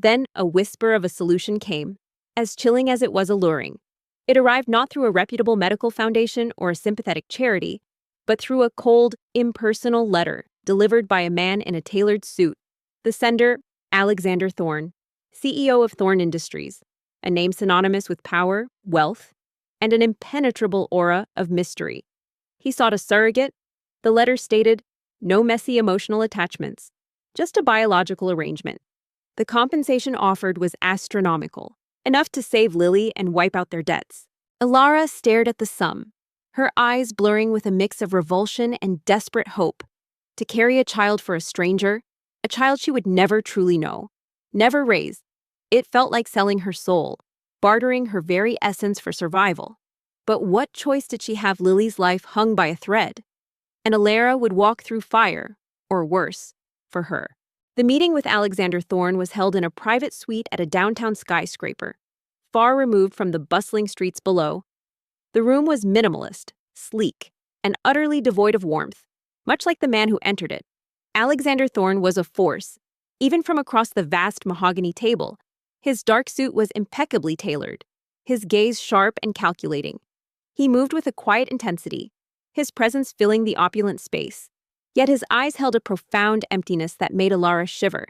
Then a whisper of a solution came, as chilling as it was alluring. It arrived not through a reputable medical foundation or a sympathetic charity, but through a cold, impersonal letter delivered by a man in a tailored suit. The sender, Alexander Thorne, CEO of Thorne Industries, a name synonymous with power, wealth, and an impenetrable aura of mystery. He sought a surrogate. The letter stated, no messy emotional attachments, just a biological arrangement. The compensation offered was astronomical, enough to save Lily and wipe out their debts. Ilara stared at the sum, her eyes blurring with a mix of revulsion and desperate hope. To carry a child for a stranger, a child she would never truly know, never raise, it felt like selling her soul, bartering her very essence for survival. But what choice did she have? Lily's life hung by a thread, and Ilara would walk through fire, or worse, for her. The meeting with Alexander Thorne was held in a private suite at a downtown skyscraper, far removed from the bustling streets below. The room was minimalist, sleek, and utterly devoid of warmth, much like the man who entered it. Alexander Thorne was a force, even from across the vast mahogany table. His dark suit was impeccably tailored, his gaze sharp and calculating. He moved with a quiet intensity, his presence filling the opulent space. Yet his eyes held a profound emptiness that made Ilara shiver.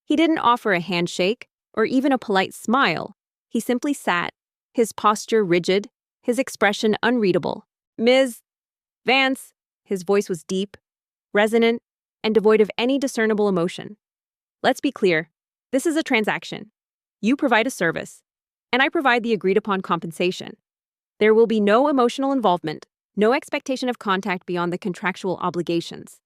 He didn't offer a handshake or even a polite smile. He simply sat, his posture rigid, his expression unreadable. Ms. Vance, his voice was deep, resonant, and devoid of any discernible emotion. Let's be clear, this is a transaction. You provide a service, and I provide the agreed-upon compensation. There will be no emotional involvement, no expectation of contact beyond the contractual obligations.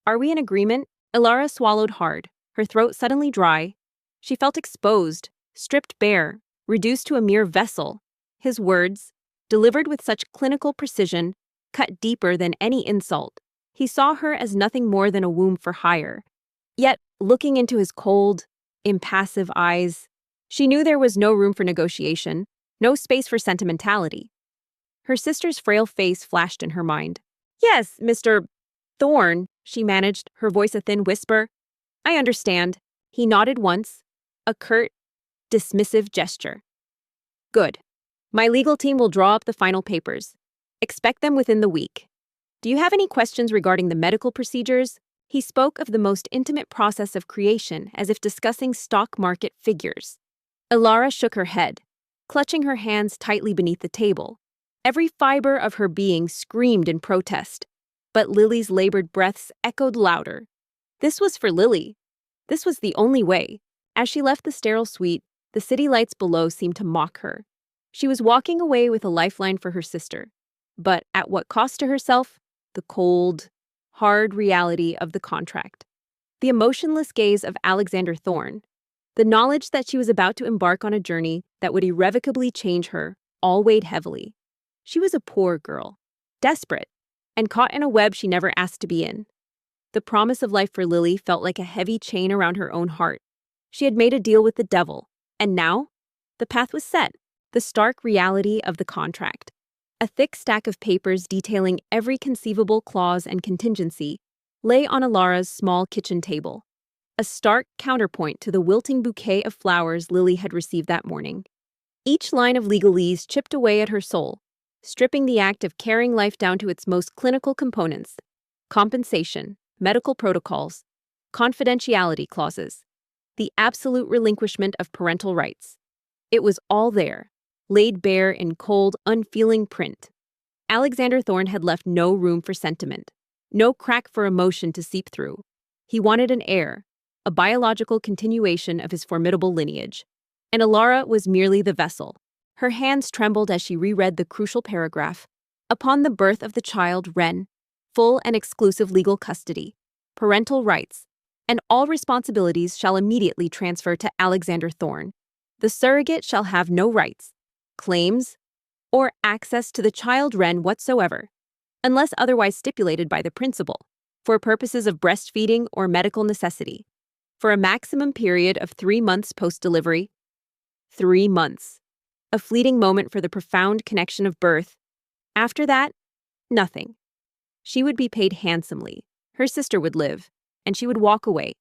Are we in agreement? Ilara swallowed hard, her throat suddenly dry. She felt exposed, stripped bare, reduced to a mere vessel. His words, delivered with such clinical precision, cut deeper than any insult. He saw her as nothing more than a womb for hire. Yet, looking into his cold, impassive eyes, she knew there was no room for negotiation, no space for sentimentality. Her sister's frail face flashed in her mind. Yes, Mr. Thorne, she managed, her voice a thin whisper. I understand. He nodded once, a curt, dismissive gesture. Good. My legal team will draw up the final papers. Expect them within the week. Do you have any questions regarding the medical procedures? He spoke of the most intimate process of creation as if discussing stock market figures. Ilara shook her head, clutching her hands tightly beneath the table. Every fiber of her being screamed in protest, but Lily's labored breaths echoed louder. This was for Lily. This was the only way. As she left the sterile suite, the city lights below seemed to mock her. She was walking away with a lifeline for her sister, but at what cost to herself? The cold, hard reality of the contract. The emotionless gaze of Alexander Thorne. The knowledge that she was about to embark on a journey that would irrevocably change her, all weighed heavily. She was a poor girl, desperate, and caught in a web she never asked to be in. The promise of life for Lily felt like a heavy chain around her own heart. She had made a deal with the devil, and now? The path was set, the stark reality of the contract. A thick stack of papers detailing every conceivable clause and contingency lay on Ilara's small kitchen table, a stark counterpoint to the wilting bouquet of flowers Lily had received that morning. Each line of legalese chipped away at her soul, stripping the act of carrying life down to its most clinical components: compensation, medical protocols, confidentiality clauses, the absolute relinquishment of parental rights. It was all there, laid bare in cold, unfeeling print. Alexander Thorne had left no room for sentiment, no crack for emotion to seep through. He wanted an heir, a biological continuation of his formidable lineage, and Ilara was merely the vessel. Her hands trembled as she reread the crucial paragraph. Upon the birth of the child, Wren, full and exclusive legal custody, parental rights, and all responsibilities shall immediately transfer to Alexander Thorne. The surrogate shall have no rights, claims, or access to the child Wren whatsoever, unless otherwise stipulated by the principal, for purposes of breastfeeding or medical necessity, for a maximum period of 3 months post-delivery. 3 months. A fleeting moment for the profound connection of birth. After that, nothing. She would be paid handsomely, her sister would live, and she would walk away,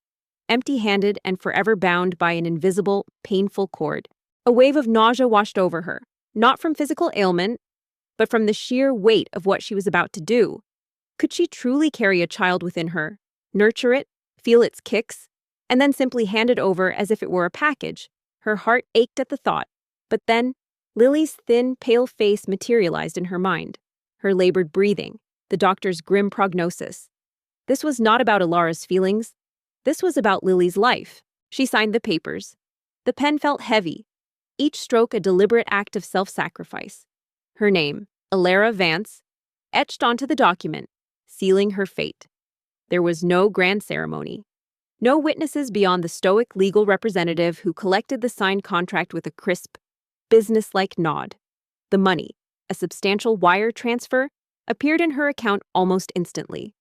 empty-handed and forever bound by an invisible, painful cord. A wave of nausea washed over her, not from physical ailment, but from the sheer weight of what she was about to do. Could she truly carry a child within her, nurture it, feel its kicks, and then simply hand it over as if it were a package? Her heart ached at the thought, but then Lily's thin, pale face materialized in her mind. Her labored breathing, the doctor's grim prognosis. This was not about Alara's feelings. This was about Lily's life. She signed the papers. The pen felt heavy, each stroke a deliberate act of self-sacrifice. Her name, Alara Vance, etched onto the document, sealing her fate. There was no grand ceremony. No witnesses beyond the stoic legal representative who collected the signed contract with a crisp, businesslike nod. The money, a substantial wire transfer, appeared in her account almost instantly.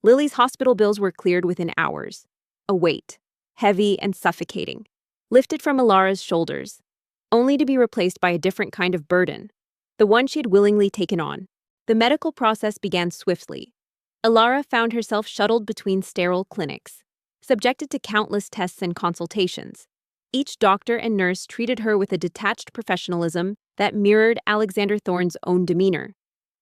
Lily's hospital bills were cleared within hours. A weight, heavy and suffocating, lifted from Alara's shoulders, only to be replaced by a different kind of burden, the one she had willingly taken on. The medical process began swiftly. Alara found herself shuttled between sterile clinics, subjected to countless tests and consultations. Each doctor and nurse treated her with a detached professionalism that mirrored Alexander Thorne's own demeanor.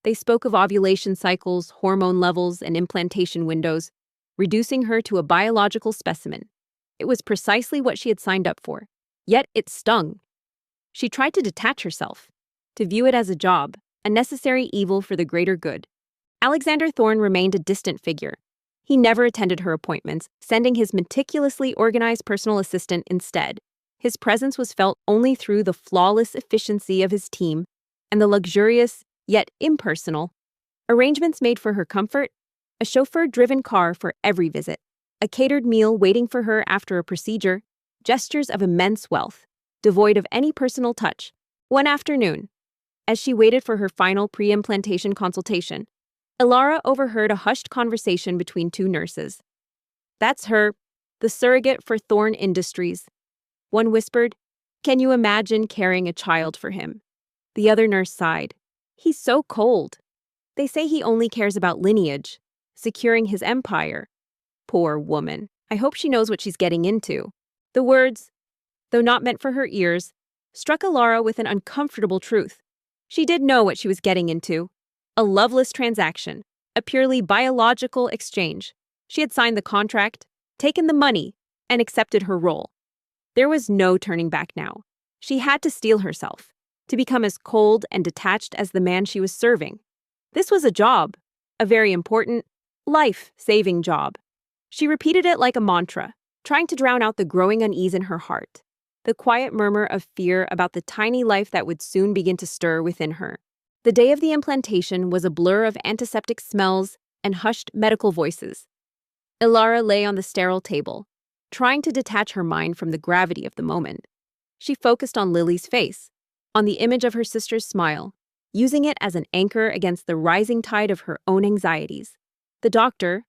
They spoke of ovulation cycles, hormone levels, and implantation windows, reducing her to a biological specimen. It was precisely what she had signed up for. Yet it stung. She tried to detach herself, to view it as a job, a necessary evil for the greater good. Alexander Thorne remained a distant figure. He never attended her appointments, sending his meticulously organized personal assistant instead. His presence was felt only through the flawless efficiency of his team and the luxurious, yet impersonal, arrangements made for her comfort, a chauffeur-driven car for every visit, a catered meal waiting for her after a procedure, gestures of immense wealth, devoid of any personal touch. One afternoon, as she waited for her final pre-implantation consultation, Alara overheard a hushed conversation between two nurses. "That's her, the surrogate for Thorne Industries." One whispered, "Can you imagine carrying a child for him?" The other nurse sighed. "He's so cold. They say he only cares about lineage, securing his empire." Poor woman. I hope she knows what she's getting into. The words, though not meant for her ears, struck Alara with an uncomfortable truth. She did know what she was getting into. A loveless transaction, a purely biological exchange. She had signed the contract, taken the money, and accepted her role. There was no turning back now. She had to steel herself, to become as cold and detached as the man she was serving. This was a job, a very important, life-saving job. She repeated it like a mantra, trying to drown out the growing unease in her heart, the quiet murmur of fear about the tiny life that would soon begin to stir within her. The day of the implantation was a blur of antiseptic smells and hushed medical voices. Alara lay on the sterile table, trying to detach her mind from the gravity of the moment. She focused on Lily's face, on the image of her sister's smile, using it as an anchor against the rising tide of her own anxieties. The doctor,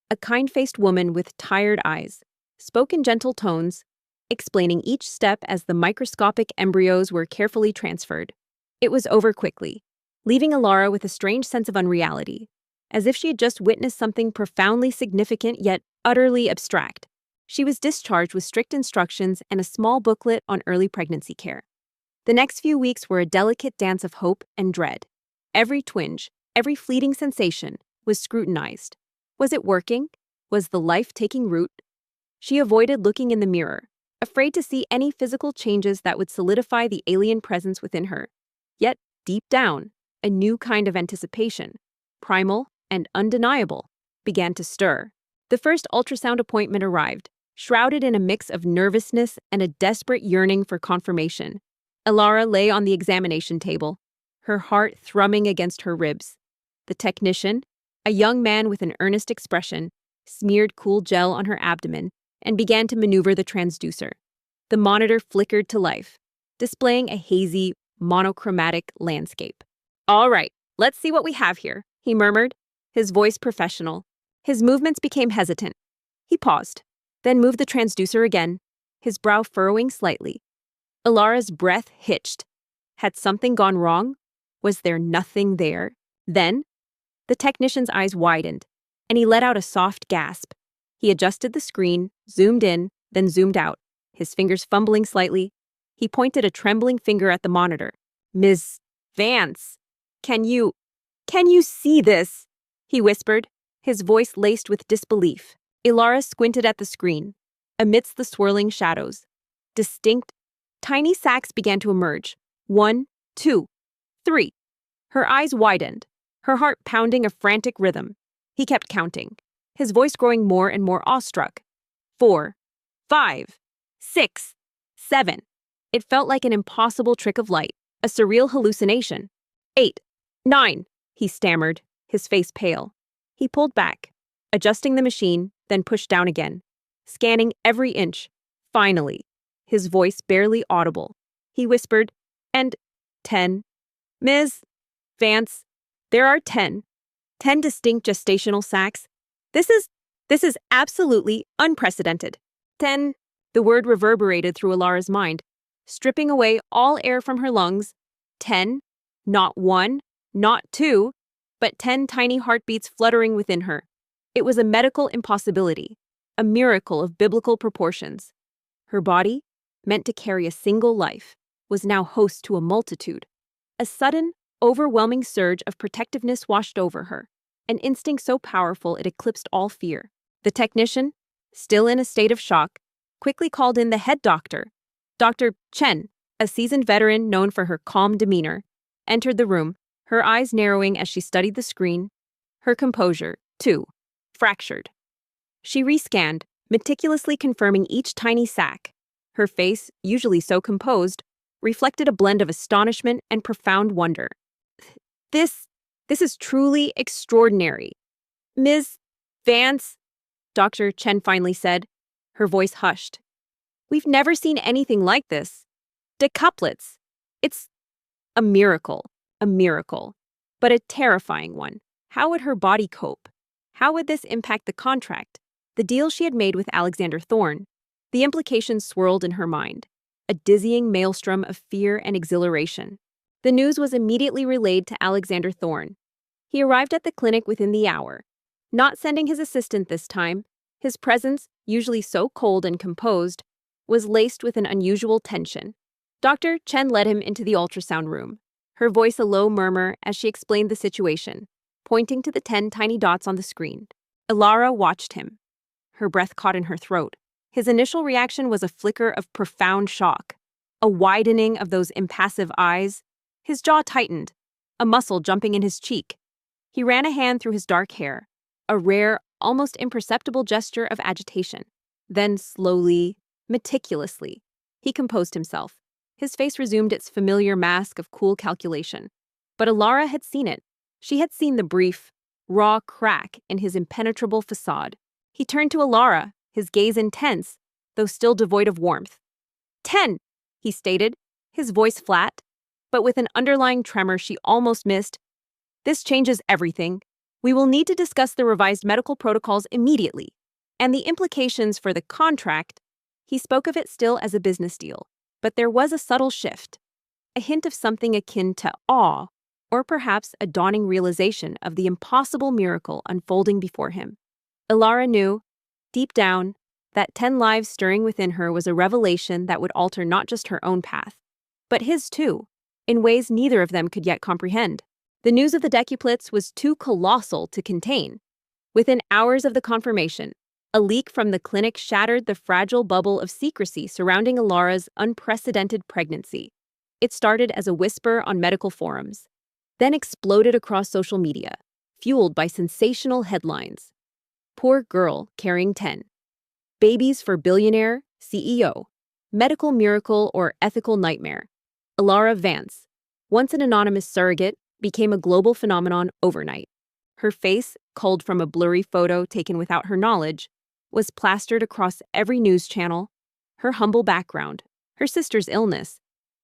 a kind-faced woman with tired eyes, spoke in gentle tones, explaining each step as the microscopic embryos were carefully transferred. It was over quickly, leaving Alara with a strange sense of unreality, as if she had just witnessed something profoundly significant yet utterly abstract. She was discharged with strict instructions and a small booklet on early pregnancy care. The next few weeks were a delicate dance of hope and dread. Every twinge, every fleeting sensation was scrutinized. Was it working? Was the life taking root? She avoided looking in the mirror, afraid to see any physical changes that would solidify the alien presence within her. Yet, deep down, a new kind of anticipation, primal and undeniable, began to stir. The first ultrasound appointment arrived, shrouded in a mix of nervousness and a desperate yearning for confirmation. Alara lay on the examination table, her heart thrumming against her ribs. The technician, a young man with an earnest expression, smeared cool gel on her abdomen and began to maneuver the transducer. The monitor flickered to life, displaying a hazy, monochromatic landscape. "All right, let's see what we have here," he murmured, his voice professional. His movements became hesitant. He paused, then moved the transducer again, his brow furrowing slightly. Alara's breath hitched. Had something gone wrong? Was there nothing there? Then, the technician's eyes widened, and he let out a soft gasp. He adjusted the screen, zoomed in, then zoomed out, his fingers fumbling slightly. He pointed a trembling finger at the monitor. "Ms. Vance, can you see this?" he whispered, his voice laced with disbelief. Ilara squinted at the screen. Amidst the swirling shadows, distinct, tiny sacs began to emerge. 1, 2, 3. Her eyes widened, her heart pounding a frantic rhythm. He kept counting, his voice growing more and more awestruck. 4, 5, 6, 7. It felt like an impossible trick of light, a surreal hallucination. 8, 9, he stammered, his face pale. He pulled back, adjusting the machine, then pushed down again, scanning every inch. Finally, his voice barely audible, he whispered, "And 10. Ms. Vance, there are 10 distinct gestational sacs. This is absolutely unprecedented." 10. The word reverberated through Ilara's mind, stripping away all air from her lungs. 10. Not 1, not 2, but 10 tiny heartbeats fluttering within her. It was a medical impossibility, a miracle of biblical proportions. Her body, meant to carry a single life, was now host to a multitude. A sudden, overwhelming surge of protectiveness washed over her, an instinct so powerful it eclipsed all fear. The technician, still in a state of shock, quickly called in the head doctor. Dr. Chen, a seasoned veteran known for her calm demeanor, entered the room, her eyes narrowing as she studied the screen. Her composure, too, fractured. She rescanned, meticulously confirming each tiny sac. Her face, usually so composed, reflected a blend of astonishment and profound wonder. This is truly extraordinary. Ms. Vance, Dr. Chen finally said, her voice hushed. "We've never seen anything like this. Decuplets. It's a miracle, but a terrifying one. How would her body cope? How would this impact the contract, the deal she had made with Alexander Thorne? The implications swirled in her mind, a dizzying maelstrom of fear and exhilaration. The news was immediately relayed to Alexander Thorne. He arrived at the clinic within the hour, not sending his assistant this time. His presence, usually so cold and composed, was laced with an unusual tension. Dr. Chen led him into the ultrasound room, her voice a low murmur as she explained the situation, pointing to the 10 tiny dots on the screen. Ilara watched him, her breath caught in her throat. His initial reaction was a flicker of profound shock, a widening of those impassive eyes. His jaw tightened, a muscle jumping in his cheek. He ran a hand through his dark hair, a rare, almost imperceptible gesture of agitation. Then slowly, meticulously, he composed himself. His face resumed its familiar mask of cool calculation. But Ilara had seen it. She had seen the brief, raw crack in his impenetrable facade. He turned to Ilara, his gaze intense, though still devoid of warmth. 10, he stated, his voice flat, but with an underlying tremor she almost missed. "This changes everything. We will need to discuss the revised medical protocols immediately, and the implications for the contract." He spoke of it still as a business deal, but there was a subtle shift, a hint of something akin to awe, or perhaps a dawning realization of the impossible miracle unfolding before him. Ilara knew, deep down, that 10 lives stirring within her was a revelation that would alter not just her own path, but his too, in ways neither of them could yet comprehend. The news of the decuplets was too colossal to contain. Within hours of the confirmation, a leak from the clinic shattered the fragile bubble of secrecy surrounding Ilara's unprecedented pregnancy. It started as a whisper on medical forums, then exploded across social media, fueled by sensational headlines. "Poor girl carrying 10. Babies for billionaire, CEO. Medical miracle or ethical nightmare." Ilara Vance, once an anonymous surrogate, became a global phenomenon overnight. Her face, culled from a blurry photo taken without her knowledge, was plastered across every news channel. Her humble background, her sister's illness,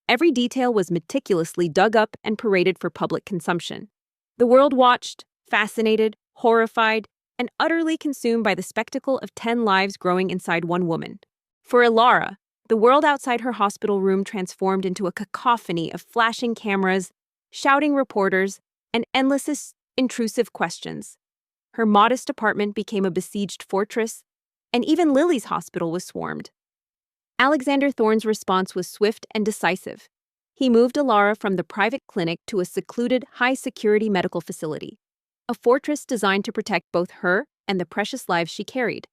every detail was meticulously dug up and paraded for public consumption. The world watched, fascinated, horrified, and utterly consumed by the spectacle of 10 lives growing inside one woman. For Ilara, the world outside her hospital room transformed into a cacophony of flashing cameras, shouting reporters, and endless intrusive questions. Her modest apartment became a besieged fortress, and even Lily's hospital was swarmed. Alexander Thorne's response was swift and decisive. He moved Alara from the private clinic to a secluded, high-security medical facility, a fortress designed to protect both her and the precious lives she carried.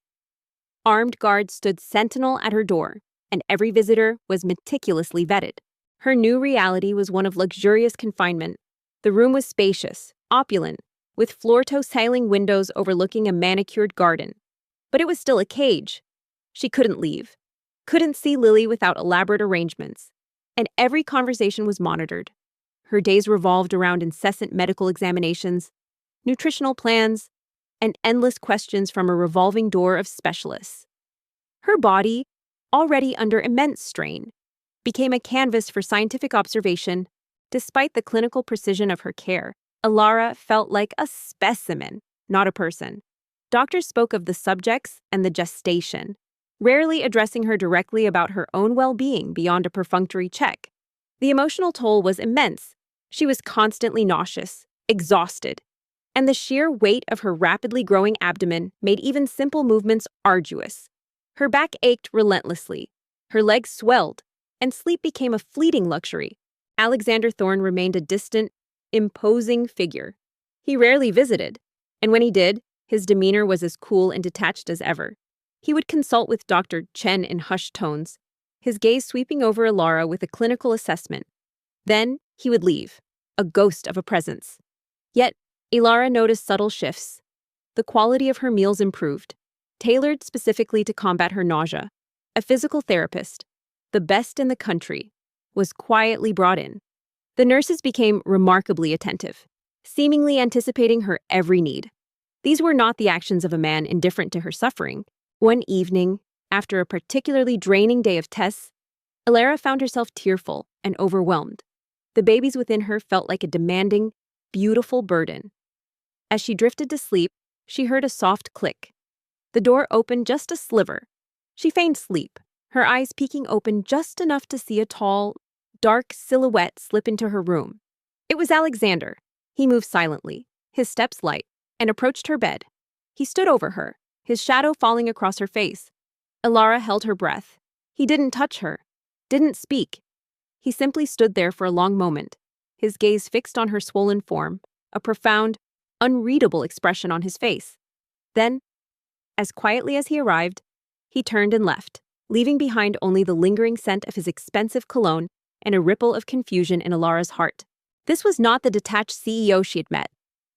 Armed guards stood sentinel at her door, and every visitor was meticulously vetted. Her new reality was one of luxurious confinement. The room was spacious, opulent, with floor-to-ceiling windows overlooking a manicured garden. But it was still a cage. She couldn't leave, couldn't see Lily without elaborate arrangements, and every conversation was monitored. Her days revolved around incessant medical examinations, nutritional plans, and endless questions from a revolving door of specialists. Her body, already under immense strain, became a canvas for scientific observation. Despite the clinical precision of her care, Alara felt like a specimen, not a person. Doctors spoke of the subjects and the gestation, rarely addressing her directly about her own well-being beyond a perfunctory check. The emotional toll was immense. She was constantly nauseous, exhausted, and the sheer weight of her rapidly growing abdomen made even simple movements arduous. Her back ached relentlessly, her legs swelled, and sleep became a fleeting luxury. Alexander Thorne remained a distant, imposing figure. He rarely visited, and when he did, his demeanor was as cool and detached as ever. He would consult with Dr. Chen in hushed tones, his gaze sweeping over Alara with a clinical assessment. Then he would leave, a ghost of a presence. Yet, Alara noticed subtle shifts. The quality of her meals improved, tailored specifically to combat her nausea. A physical therapist, the best in the country, was quietly brought in. The nurses became remarkably attentive, seemingly anticipating her every need. These were not the actions of a man indifferent to her suffering. One evening, after a particularly draining day of tests, Alara found herself tearful and overwhelmed. The babies within her felt like a demanding, beautiful burden. As she drifted to sleep, she heard a soft click. The door opened just a sliver. She feigned sleep, her eyes peeking open just enough to see a tall, dark silhouette slip into her room. It was Alexander. He moved silently, his steps light, and approached her bed. He stood over her, his shadow falling across her face. Alara held her breath. He didn't touch her, didn't speak. He simply stood there for a long moment, his gaze fixed on her swollen form, a profound, unreadable expression on his face. Then, as quietly as he arrived, he turned and left, leaving behind only the lingering scent of his expensive cologne and a ripple of confusion in Alara's heart. This was not the detached CEO she had met.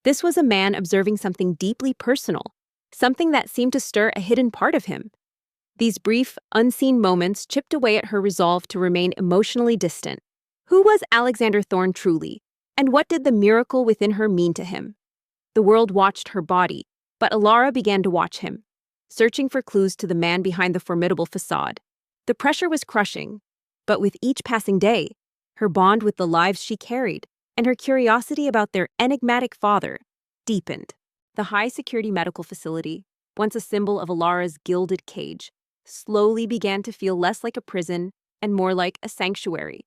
This was a man observing something deeply personal, something that seemed to stir a hidden part of him. These brief, unseen moments chipped away at her resolve to remain emotionally distant. Who was Alexander Thorne truly, and what did the miracle within her mean to him? The world watched her body, but Alara began to watch him, searching for clues to the man behind the formidable facade. The pressure was crushing, but with each passing day, her bond with the lives she carried and her curiosity about their enigmatic father deepened. The high-security medical facility, once a symbol of Alara's gilded cage, slowly began to feel less like a prison and more like a sanctuary.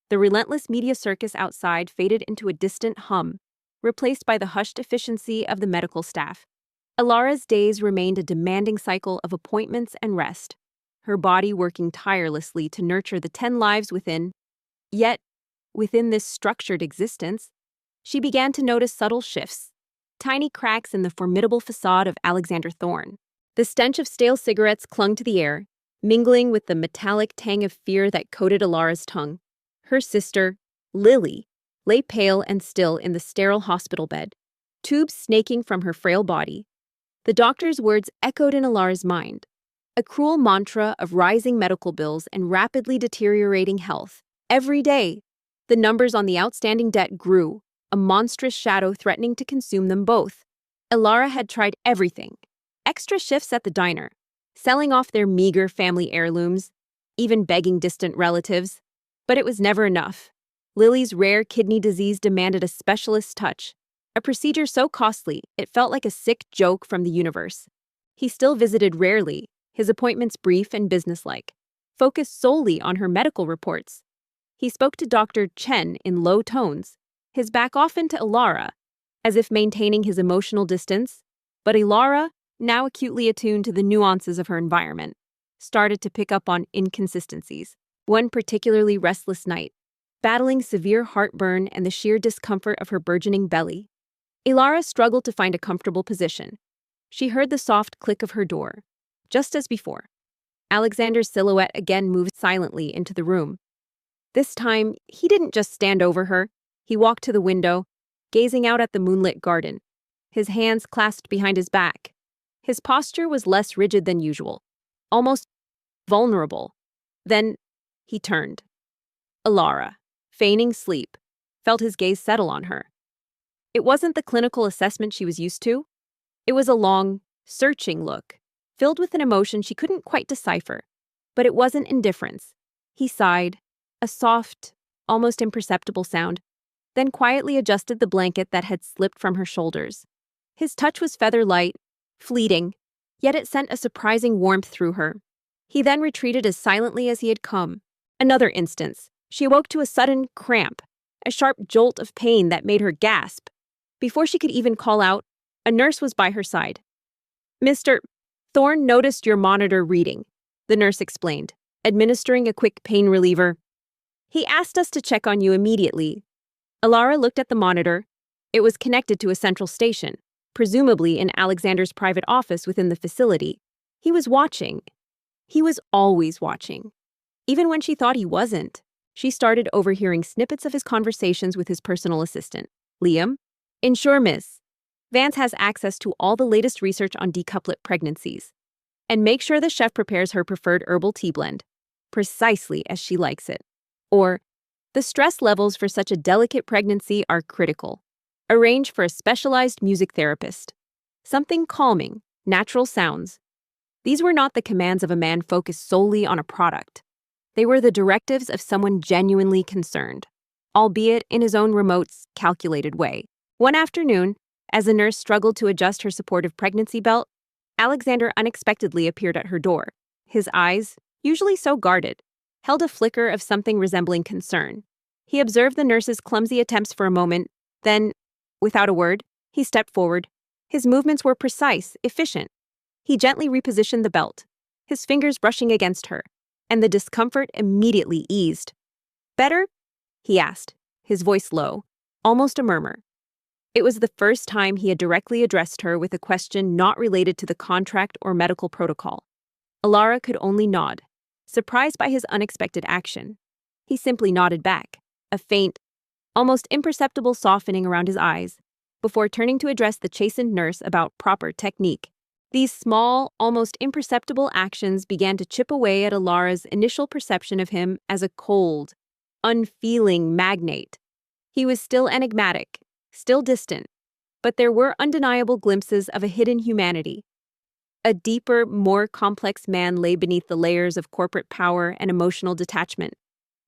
The relentless media circus outside faded into a distant hum, replaced by the hushed efficiency of the medical staff. Alara's days remained a demanding cycle of appointments and rest, her body working tirelessly to nurture the 10 lives within. Yet, within this structured existence, she began to notice subtle shifts, tiny cracks in the formidable facade of Alexander Thorne. The stench of stale cigarettes clung to the air, mingling with the metallic tang of fear that coated Alara's tongue. Her sister, Lily, lay pale and still in the sterile hospital bed, tubes snaking from her frail body. The doctor's words echoed in Alara's mind, a cruel mantra of rising medical bills and rapidly deteriorating health. Every day, the numbers on the outstanding debt grew, a monstrous shadow threatening to consume them both. Alara had tried everything. Extra shifts at the diner, selling off their meager family heirlooms, even begging distant relatives. But it was never enough. Lily's rare kidney disease demanded a specialist's touch, a procedure so costly it felt like a sick joke from the universe. He still visited rarely, his appointments brief and businesslike, focused solely on her medical reports. He spoke to Dr. Chen in low tones, his back often to Alara, as if maintaining his emotional distance. But Alara now acutely attuned to the nuances of her environment, started to pick up on inconsistencies. One particularly restless night, battling severe heartburn and the sheer discomfort of her burgeoning belly, Ilara struggled to find a comfortable position. She heard the soft click of her door. Just as before, Alexander's silhouette again moved silently into the room. This time, he didn't just stand over her. He walked to the window, gazing out at the moonlit garden, his hands clasped behind his back. His posture was less rigid than usual, almost vulnerable. Then, he turned. Ilara, feigning sleep, felt his gaze settle on her. It wasn't the clinical assessment she was used to. It was a long, searching look, filled with an emotion she couldn't quite decipher. But it wasn't indifference. He sighed, a soft, almost imperceptible sound, then quietly adjusted the blanket that had slipped from her shoulders. His touch was feather-light, fleeting, yet it sent a surprising warmth through her. He then retreated as silently as he had come. Another instance. She awoke to a sudden cramp, a sharp jolt of pain that made her gasp. Before she could even call out, a nurse was by her side. "Mr. Thorne noticed your monitor reading," the nurse explained, administering a quick pain reliever. "He asked us to check on you immediately." Ilara looked at the monitor. It was connected to a central station, presumably in Alexander's private office within the facility. He was watching. He was always watching. Even when she thought he wasn't, she started overhearing snippets of his conversations with his personal assistant, Liam. "Ensure, Miss. Vance has access to all the latest research on decuplet pregnancies. And make sure the chef prepares her preferred herbal tea blend, precisely as she likes it." Or, "The stress levels for such a delicate pregnancy are critical. Arrange for a specialized music therapist. Something calming, natural sounds." These were not the commands of a man focused solely on a product. They were the directives of someone genuinely concerned, albeit in his own remote, calculated way. One afternoon, as a nurse struggled to adjust her supportive pregnancy belt, Alexander unexpectedly appeared at her door. His eyes, usually so guarded, held a flicker of something resembling concern. He observed the nurse's clumsy attempts for a moment, then, without a word, he stepped forward. His movements were precise, efficient. He gently repositioned the belt, his fingers brushing against her, and the discomfort immediately eased. "Better?" he asked, his voice low, almost a murmur. It was the first time he had directly addressed her with a question not related to the contract or medical protocol. Ilara could only nod, surprised by his unexpected action. He simply nodded back, a faint, almost imperceptible softening around his eyes, before turning to address the chastened nurse about proper technique. These small, almost imperceptible actions began to chip away at Ilara's initial perception of him as a cold, unfeeling magnate. He was still enigmatic, still distant, but there were undeniable glimpses of a hidden humanity. A deeper, more complex man lay beneath the layers of corporate power and emotional detachment.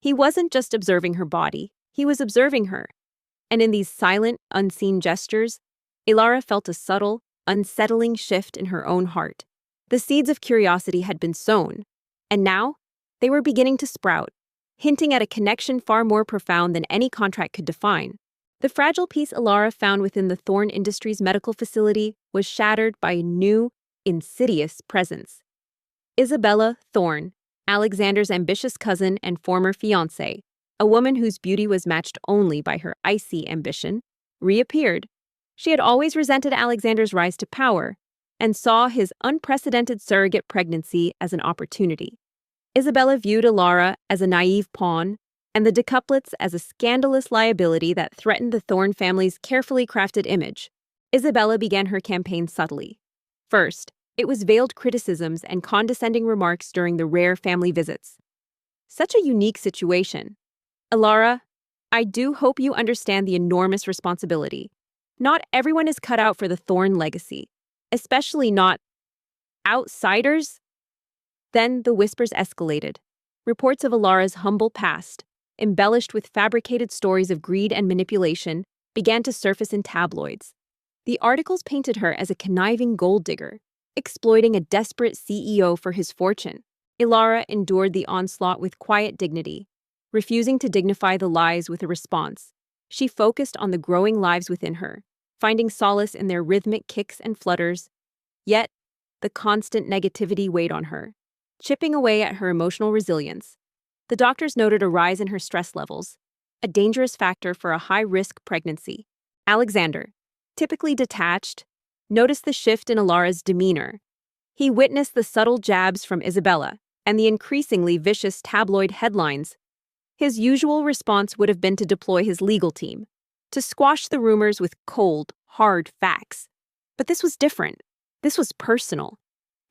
He wasn't just observing her body, he was observing her. And in these silent, unseen gestures, Ilara felt a subtle, unsettling shift in her own heart. The seeds of curiosity had been sown, and now they were beginning to sprout, hinting at a connection far more profound than any contract could define. The fragile peace Ilara found within the Thorne Industries medical facility was shattered by a new, insidious presence. Isabella Thorne, Alexander's ambitious cousin and former fiancée, a woman whose beauty was matched only by her icy ambition, reappeared. She had always resented Alexander's rise to power and saw his unprecedented surrogate pregnancy as an opportunity. Isabella viewed Ilara as a naive pawn and the decuplets as a scandalous liability that threatened the Thorne family's carefully crafted image. Isabella began her campaign subtly. First, it was veiled criticisms and condescending remarks during the rare family visits. "Such a unique situation. Ilara, I do hope you understand the enormous responsibility. Not everyone is cut out for the Thorne legacy, especially not outsiders." Then the whispers escalated. Reports of Ilara's humble past, embellished with fabricated stories of greed and manipulation, began to surface in tabloids. The articles painted her as a conniving gold digger, exploiting a desperate CEO for his fortune. Ilara endured the onslaught with quiet dignity, refusing to dignify the lies with a response. She focused on the growing lives within her, finding solace in their rhythmic kicks and flutters. Yet, The constant negativity weighed on her, chipping away at her emotional resilience. The doctors noted a rise in her stress levels, a dangerous factor for a high-risk pregnancy. Alexander, typically detached, noticed the shift in Alara's demeanor. He witnessed the subtle jabs from Isabella and the increasingly vicious tabloid headlines. His usual response would have been to deploy his legal team, to squash the rumors with cold, hard facts. But this was different. This was personal.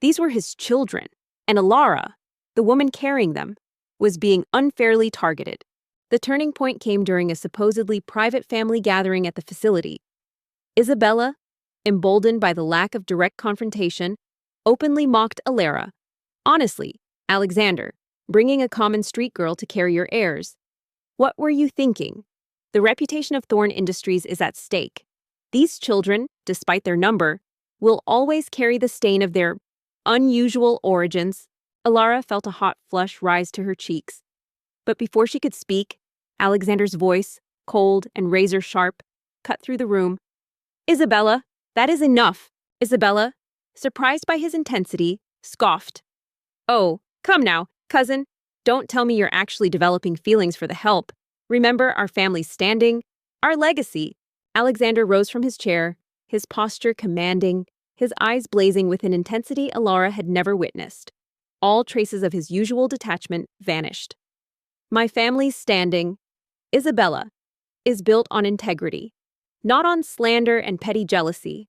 These were his children, and Alara, the woman carrying them, was being unfairly targeted. The turning point came during a supposedly private family gathering at the facility. Isabella, emboldened by the lack of direct confrontation, openly mocked Alara. Honestly, Alexander, bringing a common street girl to carry your heirs. What were you thinking? The reputation of Thorne Industries is at stake. These children, despite their number, will always carry the stain of their unusual origins. Alara felt a hot flush rise to her cheeks. But before she could speak, Alexander's voice, cold and razor-sharp, cut through the room. Isabella, that is enough. Isabella, surprised by his intensity, scoffed. Oh, come now, cousin. Don't tell me you're actually developing feelings for the help. Remember our family's standing, our legacy. Alexander rose from his chair, his posture commanding, his eyes blazing with an intensity Alara had never witnessed. All traces of his usual detachment vanished. My family's standing, Isabella, is built on integrity, not on slander and petty jealousy.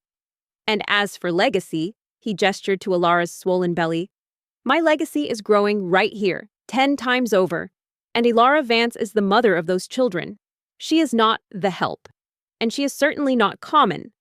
And as for legacy, he gestured to Alara's swollen belly, my legacy is growing right here, 10 times over. And Alara Vance is the mother of those children. She is not the help. And she is certainly not common.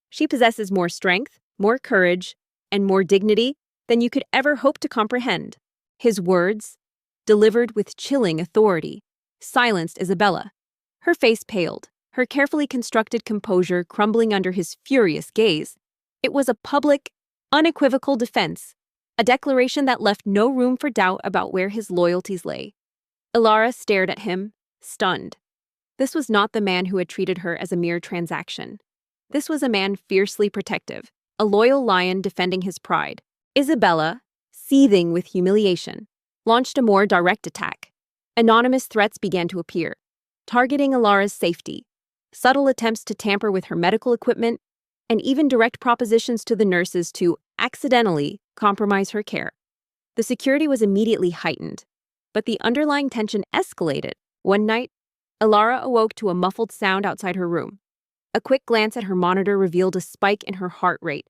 She possesses more strength, more courage, and more dignity than you could ever hope to comprehend. His words, delivered with chilling authority, silenced Isabella. Her face paled, her carefully constructed composure crumbling under his furious gaze. It was a public, unequivocal defense, a declaration that left no room for doubt about where his loyalties lay. Alara stared at him, stunned. This was not the man who had treated her as a mere transaction. This was a man fiercely protective, a loyal lion defending his pride. Isabella, seething with humiliation, launched a more direct attack. Anonymous threats began to appear, targeting Alara's safety, subtle attempts to tamper with her medical equipment, and even direct propositions to the nurses to accidentally compromise her care. The security was immediately heightened, but the underlying tension escalated. One night, Alara awoke to a muffled sound outside her room. A quick glance at her monitor revealed a spike in her heart rate,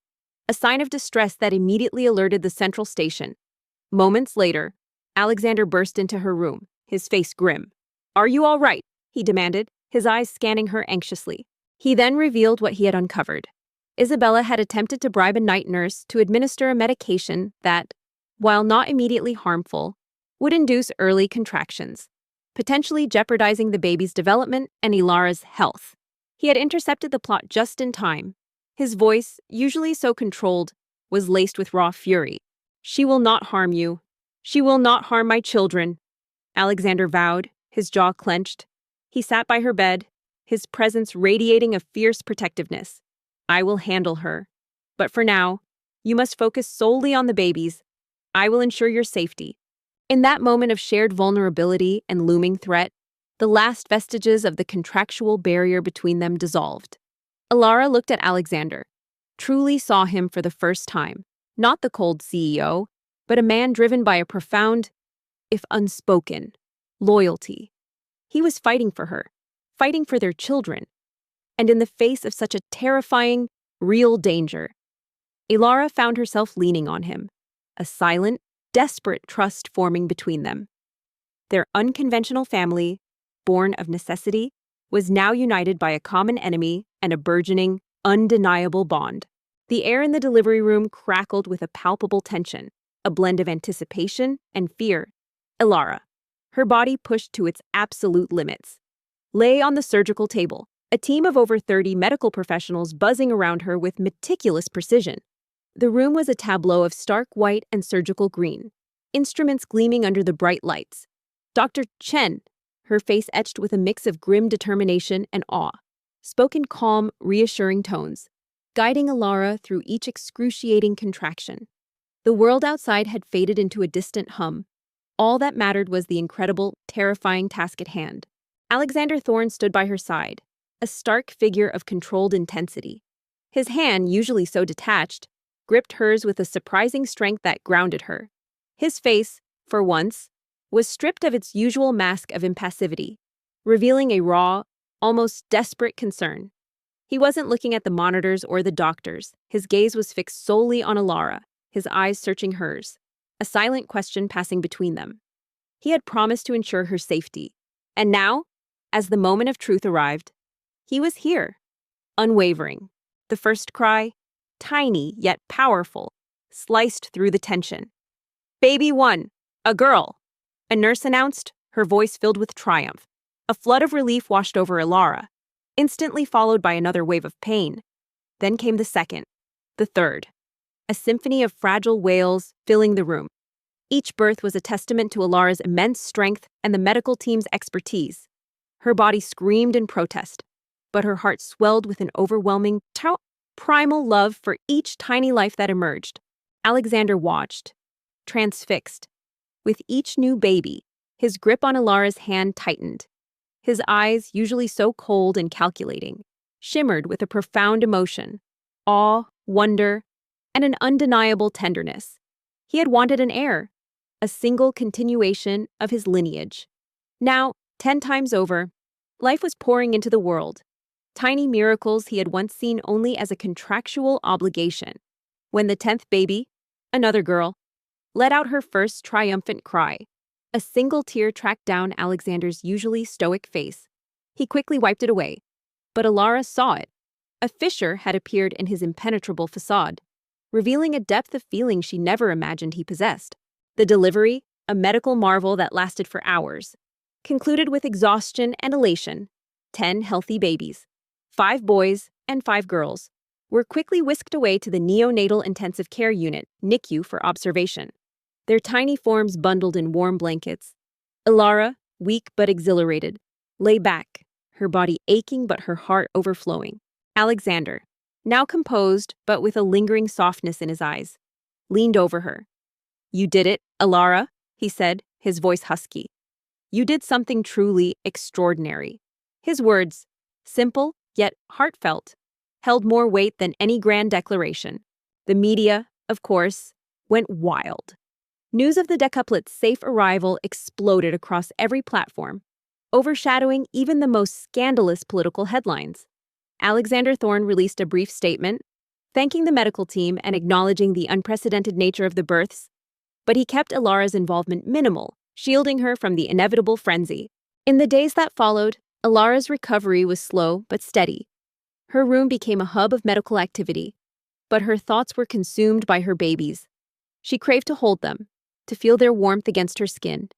a sign of distress that immediately alerted the central station. Moments later, Alexander burst into her room, his face grim. Are you all right? He demanded, his eyes scanning her anxiously. He then revealed what he had uncovered. Isabella had attempted to bribe a night nurse to administer a medication that, while not immediately harmful, would induce early contractions, potentially jeopardizing the baby's development and Alara's health. He had intercepted the plot just in time. His voice, usually so controlled, was laced with raw fury. She will not harm you. She will not harm my children, Alexander vowed, his jaw clenched. He sat by her bed, his presence radiating a fierce protectiveness. I will handle her. But for now, you must focus solely on the babies. I will ensure your safety. In that moment of shared vulnerability and looming threat, the last vestiges of the contractual barrier between them dissolved. Alara looked at Alexander, truly saw him for the first time, not the cold CEO, but a man driven by a profound, if unspoken, loyalty. He was fighting for her, fighting for their children, and in the face of such a terrifying, real danger, Alara found herself leaning on him, a silent, desperate trust forming between them. Their unconventional family, born of necessity, was now united by a common enemy and a burgeoning, undeniable bond. The air in the delivery room crackled with a palpable tension, a blend of anticipation and fear. Alara, her body pushed to its absolute limits, lay on the surgical table, a team of over 30 medical professionals buzzing around her with meticulous precision. The room was a tableau of stark white and surgical green, instruments gleaming under the bright lights. Dr. Chen, her face etched with a mix of grim determination and awe, spoke in calm, reassuring tones, guiding Alara through each excruciating contraction. The world outside had faded into a distant hum. All that mattered was the incredible, terrifying task at hand. Alexander Thorne stood by her side, a stark figure of controlled intensity. His hand, usually so detached, gripped hers with a surprising strength that grounded her. His face, for once, was stripped of its usual mask of impassivity, revealing a raw, almost desperate concern. He wasn't looking at the monitors or the doctors. His gaze was fixed solely on Alara, his eyes searching hers, a silent question passing between them. He had promised to ensure her safety. And now, as the moment of truth arrived, he was here, unwavering. The first cry, tiny yet powerful, sliced through the tension. "Baby one, a girl," a nurse announced, her voice filled with triumph. A flood of relief washed over Alara, instantly followed by another wave of pain. Then came the second, the third, a symphony of fragile wails filling the room. Each birth was a testament to Alara's immense strength and the medical team's expertise. Her body screamed in protest, but her heart swelled with an overwhelming, primal love for each tiny life that emerged. Alexander watched, transfixed. With each new baby, his grip on Alara's hand tightened. His eyes, usually so cold and calculating, shimmered with a profound emotion, awe, wonder, and an undeniable tenderness. He had wanted an heir, a single continuation of his lineage. Now, 10 times over, life was pouring into the world. Tiny miracles he had once seen only as a contractual obligation. When the 10th baby, another girl, let out her first triumphant cry, a single tear tracked down Alexander's usually stoic face. He quickly wiped it away, but Alara saw it. A fissure had appeared in his impenetrable facade, revealing a depth of feeling she never imagined he possessed. The delivery, a medical marvel that lasted for hours, concluded with exhaustion and elation. 10 healthy babies, 5 boys and 5 girls, were quickly whisked away to the neonatal intensive care unit, NICU, for observation. Their tiny forms bundled in warm blankets. Alara, weak but exhilarated, lay back, her body aching but her heart overflowing. Alexander, now composed but with a lingering softness in his eyes, leaned over her. "You did it, Alara," he said, his voice husky. "You did something truly extraordinary." His words, simple yet heartfelt, held more weight than any grand declaration. The media, of course, went wild. News of the decouplet's safe arrival exploded across every platform, overshadowing even the most scandalous political headlines. Alexander Thorne released a brief statement, thanking the medical team and acknowledging the unprecedented nature of the births, but he kept Alara's involvement minimal, shielding her from the inevitable frenzy. In the days that followed, Alara's recovery was slow but steady. Her room became a hub of medical activity, but her thoughts were consumed by her babies. She craved to hold them, to feel their warmth against her skin.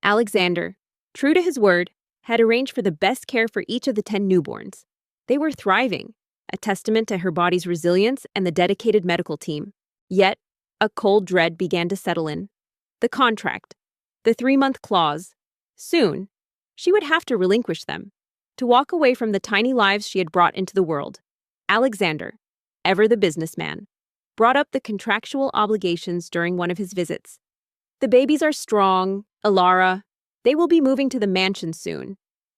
Alexander, true to his word, had arranged for the best care for each of the 10 newborns. They were thriving, a testament to her body's resilience and the dedicated medical team. Yet, a cold dread began to settle in. The contract, the 3-month clause. Soon, she would have to relinquish them, to walk away from the tiny lives she had brought into the world. Alexander, ever the businessman, brought up the contractual obligations during one of his visits. "The babies are strong, Alara. They will be moving to the mansion soon.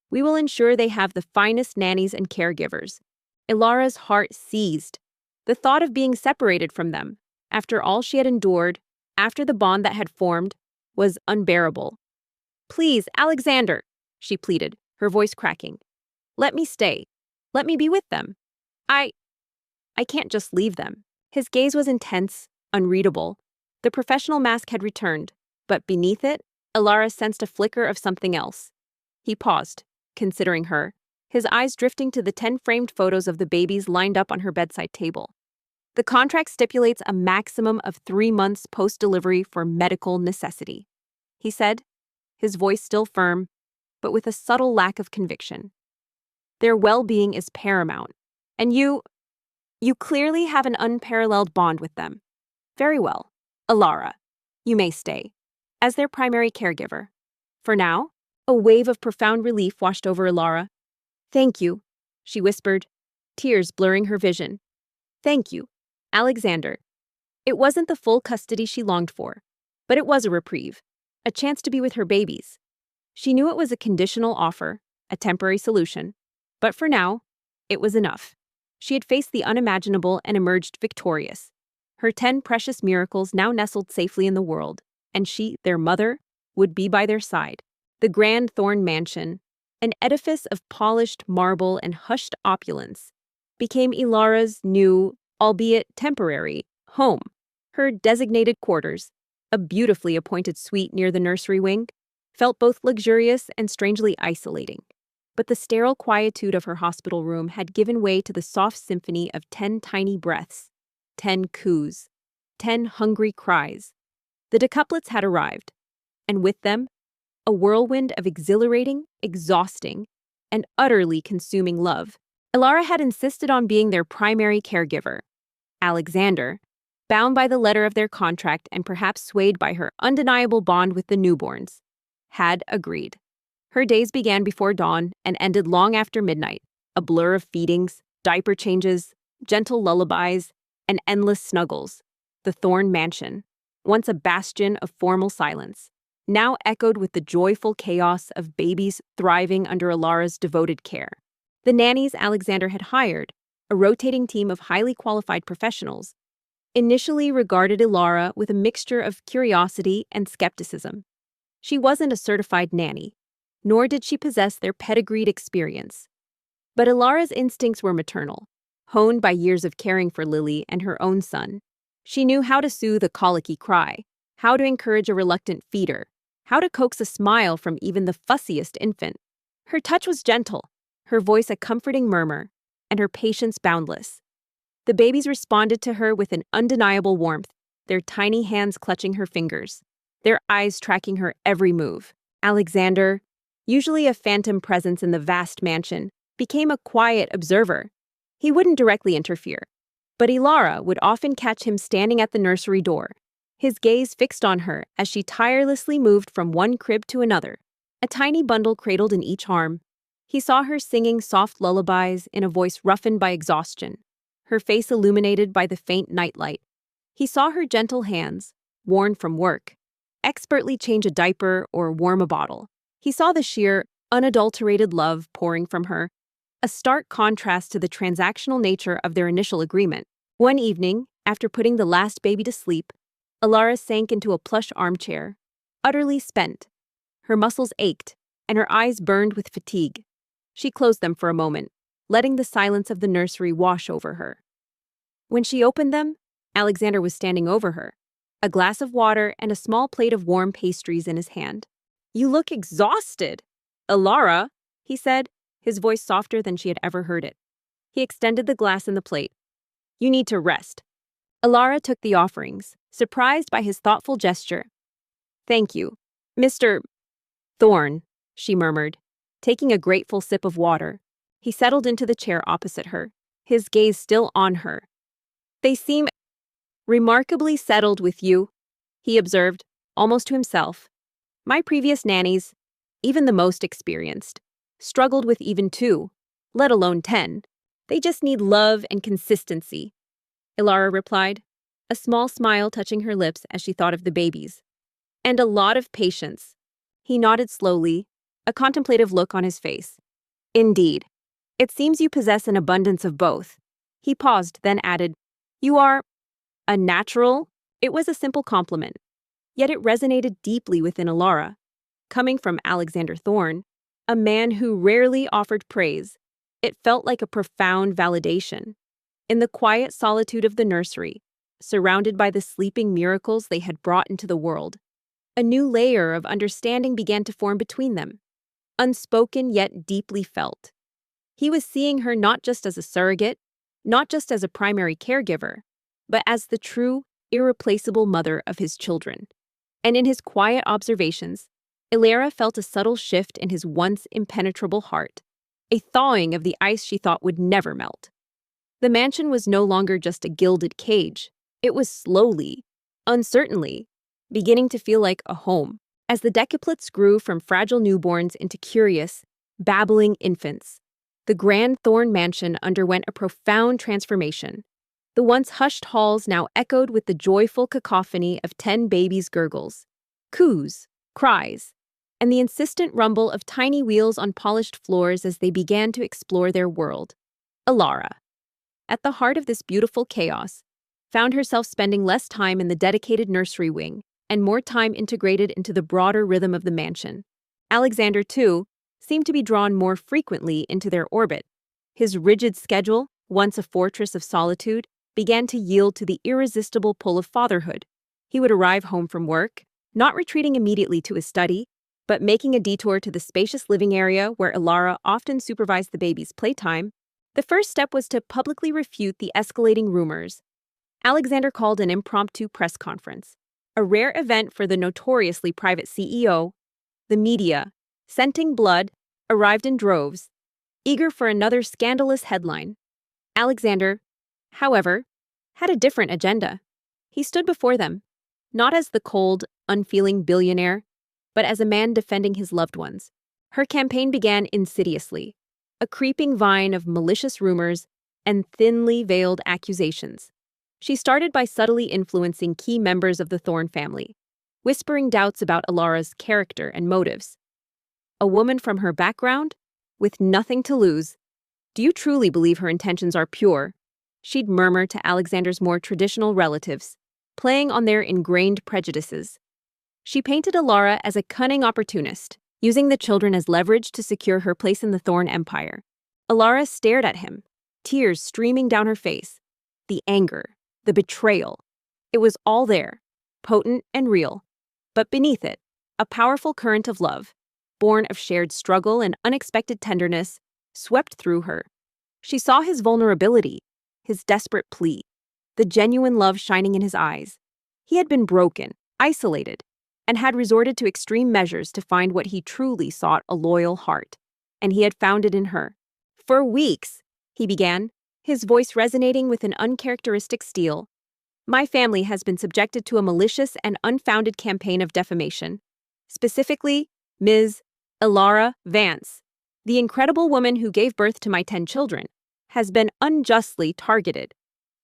We will ensure they have the finest nannies and caregivers." Alara's heart seized. The thought of being separated from them, after all she had endured, after the bond that had formed, was unbearable. "Please, Alexander," she pleaded, her voice cracking. "Let me stay. Let me be with them. I can't just leave them." His gaze was intense, unreadable. The professional mask had returned, but beneath it, Alara sensed a flicker of something else. He paused, considering her, his eyes drifting to the 10 framed photos of the babies lined up on her bedside table. "The contract stipulates a maximum of 3 months post-delivery for medical necessity," he said, his voice still firm, but with a subtle lack of conviction. "Their well-being is paramount, and you clearly have an unparalleled bond with them. Very well, Alara, you may stay, as their primary caregiver. For now." A wave of profound relief washed over Alara. "Thank you," she whispered, tears blurring her vision. "Thank you, Alexander." It wasn't the full custody she longed for, but it was a reprieve, a chance to be with her babies. She knew it was a conditional offer, a temporary solution, but for now, it was enough. She had faced the unimaginable and emerged victorious. Her 10 precious miracles now nestled safely in the world, and she, their mother, would be by their side. The grand Thorn Mansion, an edifice of polished marble and hushed opulence, became Ilara's new, albeit temporary, home. Her designated quarters, a beautifully appointed suite near the nursery wing, felt both luxurious and strangely isolating. But the sterile quietude of her hospital room had given way to the soft symphony of 10 tiny breaths, 10 coos, 10 hungry cries. The decuplets had arrived, and with them, a whirlwind of exhilarating, exhausting, and utterly consuming love. Ilara had insisted on being their primary caregiver. Alexander, bound by the letter of their contract and perhaps swayed by her undeniable bond with the newborns, had agreed. Her days began before dawn and ended long after midnight, a blur of feedings, diaper changes, gentle lullabies, and endless snuggles. The Thorn Mansion, once a bastion of formal silence, now echoed with the joyful chaos of babies thriving under Ilara's devoted care. The nannies Alexander had hired, a rotating team of highly qualified professionals, initially regarded Ilara with a mixture of curiosity and skepticism. She wasn't a certified nanny, nor did she possess their pedigreed experience. But Ilara's instincts were maternal, honed by years of caring for Lily and her own son. She knew how to soothe a colicky cry, how to encourage a reluctant feeder, how to coax a smile from even the fussiest infant. Her touch was gentle, her voice a comforting murmur, and her patience boundless. The babies responded to her with an undeniable warmth, their tiny hands clutching her fingers, their eyes tracking her every move. Alexander, usually a phantom presence in the vast mansion, became a quiet observer. He wouldn't directly interfere, but Ilara would often catch him standing at the nursery door, his gaze fixed on her as she tirelessly moved from one crib to another, a tiny bundle cradled in each arm. He saw her singing soft lullabies in a voice roughened by exhaustion, her face illuminated by the faint nightlight. He saw her gentle hands, worn from work, expertly change a diaper or warm a bottle. He saw the sheer, unadulterated love pouring from her, a stark contrast to the transactional nature of their initial agreement. One evening, after putting the last baby to sleep, Ilara sank into a plush armchair, utterly spent. Her muscles ached, and her eyes burned with fatigue. She closed them for a moment, letting the silence of the nursery wash over her. When she opened them, Alexander was standing over her, a glass of water and a small plate of warm pastries in his hand. "You look exhausted, Ilara," he said, his voice softer than she had ever heard it. He extended the glass and the plate. "You need to rest." Ilara took the offerings, surprised by his thoughtful gesture. "Thank you, Mr. Thorn," she murmured, taking a grateful sip of water. He settled into the chair opposite her, his gaze still on her. "They seem remarkably settled with you," he observed, almost to himself. "My previous nannies, even the most experienced, struggled with even 2, let alone 10. They just need love and consistency," Ilara replied, a small smile touching her lips as she thought of the babies. "And a lot of patience." He nodded slowly, a contemplative look on his face. "Indeed. It seems you possess an abundance of both." He paused, then added, "You are a natural." It was a simple compliment, yet it resonated deeply within Ilara. Coming from Alexander Thorn, a man who rarely offered praise, it felt like a profound validation. In the quiet solitude of the nursery, surrounded by the sleeping miracles they had brought into the world, a new layer of understanding began to form between them, unspoken yet deeply felt. He was seeing her not just as a surrogate, not just as a primary caregiver, but as the true, irreplaceable mother of his children. And in his quiet observations, Ilara felt a subtle shift in his once impenetrable heart, a thawing of the ice she thought would never melt. The mansion was no longer just a gilded cage. It was slowly, uncertainly, beginning to feel like a home. As the decuplets grew from fragile newborns into curious, babbling infants, the grand Thorn Mansion underwent a profound transformation. The once hushed halls now echoed with the joyful cacophony of 10 babies' gurgles, coos, cries, and the insistent rumble of tiny wheels on polished floors as they began to explore their world. Alara, at the heart of this beautiful chaos, found herself spending less time in the dedicated nursery wing and more time integrated into the broader rhythm of the mansion. Alexander, too, seemed to be drawn more frequently into their orbit. His rigid schedule, once a fortress of solitude, began to yield to the irresistible pull of fatherhood. He would arrive home from work, not retreating immediately to his study, but making a detour to the spacious living area where Alara often supervised the baby's playtime. The first step was to publicly refute the escalating rumors. Alexander called an impromptu press conference, a rare event for the notoriously private CEO. The media, scenting blood, arrived in droves, eager for another scandalous headline. Alexander, however, had a different agenda. He stood before them, not as the cold, unfeeling billionaire, but as a man defending his loved ones. Her campaign began insidiously, a creeping vine of malicious rumors and thinly veiled accusations. She started by subtly influencing key members of the Thorne family, whispering doubts about Alara's character and motives. A woman from her background, with nothing to lose. Do you truly believe her intentions are pure? She'd murmur to Alexander's more traditional relatives, playing on their ingrained prejudices. She painted Alara as a cunning opportunist, using the children as leverage to secure her place in the Thorne empire. Alara stared at him, tears streaming down her face. The anger, the betrayal. It was all there, potent and real. But beneath it, a powerful current of love, born of shared struggle and unexpected tenderness, swept through her. She saw his vulnerability, his desperate plea, the genuine love shining in his eyes. He had been broken, isolated, and had resorted to extreme measures to find what he truly sought, a loyal heart. And he had found it in her. For weeks, he began, his voice resonating with an uncharacteristic steel. My family has been subjected to a malicious and unfounded campaign of defamation. Specifically, Ms. Alara Vance, the incredible woman who gave birth to my 10 children, has been unjustly targeted.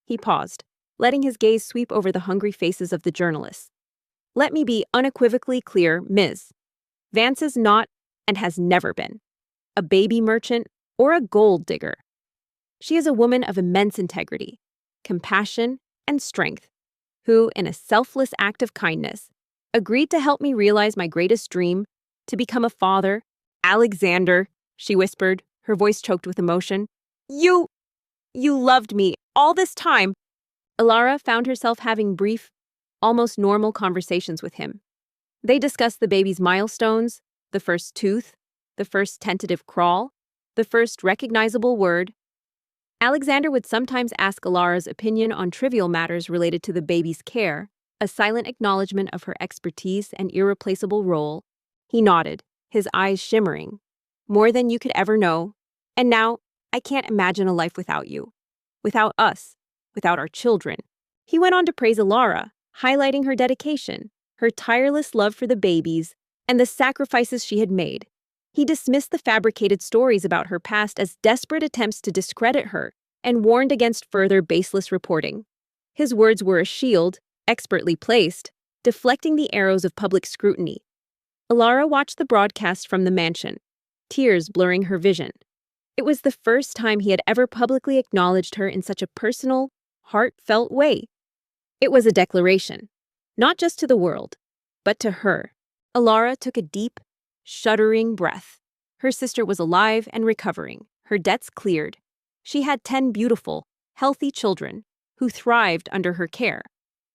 He paused, letting his gaze sweep over the hungry faces of the journalists. Let me be unequivocally clear, Ms. Vance is not, and has never been, a baby merchant or a gold digger. She is a woman of immense integrity, compassion, and strength, who, in a selfless act of kindness, agreed to help me realize my greatest dream, to become a father. Alexander, she whispered, her voice choked with emotion. You loved me all this time. Alara found herself having brief, almost normal conversations with him. They discussed the baby's milestones, the first tooth, the first tentative crawl, the first recognizable word. Alexander would sometimes ask Alara's opinion on trivial matters related to the baby's care, a silent acknowledgement of her expertise and irreplaceable role. He nodded, his eyes shimmering. More than you could ever know. And now, I can't imagine a life without you. Without us. Without our children. He went on to praise Alara, highlighting her dedication, her tireless love for the babies, and the sacrifices she had made. He dismissed the fabricated stories about her past as desperate attempts to discredit her and warned against further baseless reporting. His words were a shield, expertly placed, deflecting the arrows of public scrutiny. Alara watched the broadcast from the mansion, tears blurring her vision. It was the first time he had ever publicly acknowledged her in such a personal, heartfelt way. It was a declaration, not just to the world, but to her. Alara took a deep, shuddering breath. Her sister was alive and recovering, her debts cleared. She had 10 beautiful, healthy children who thrived under her care.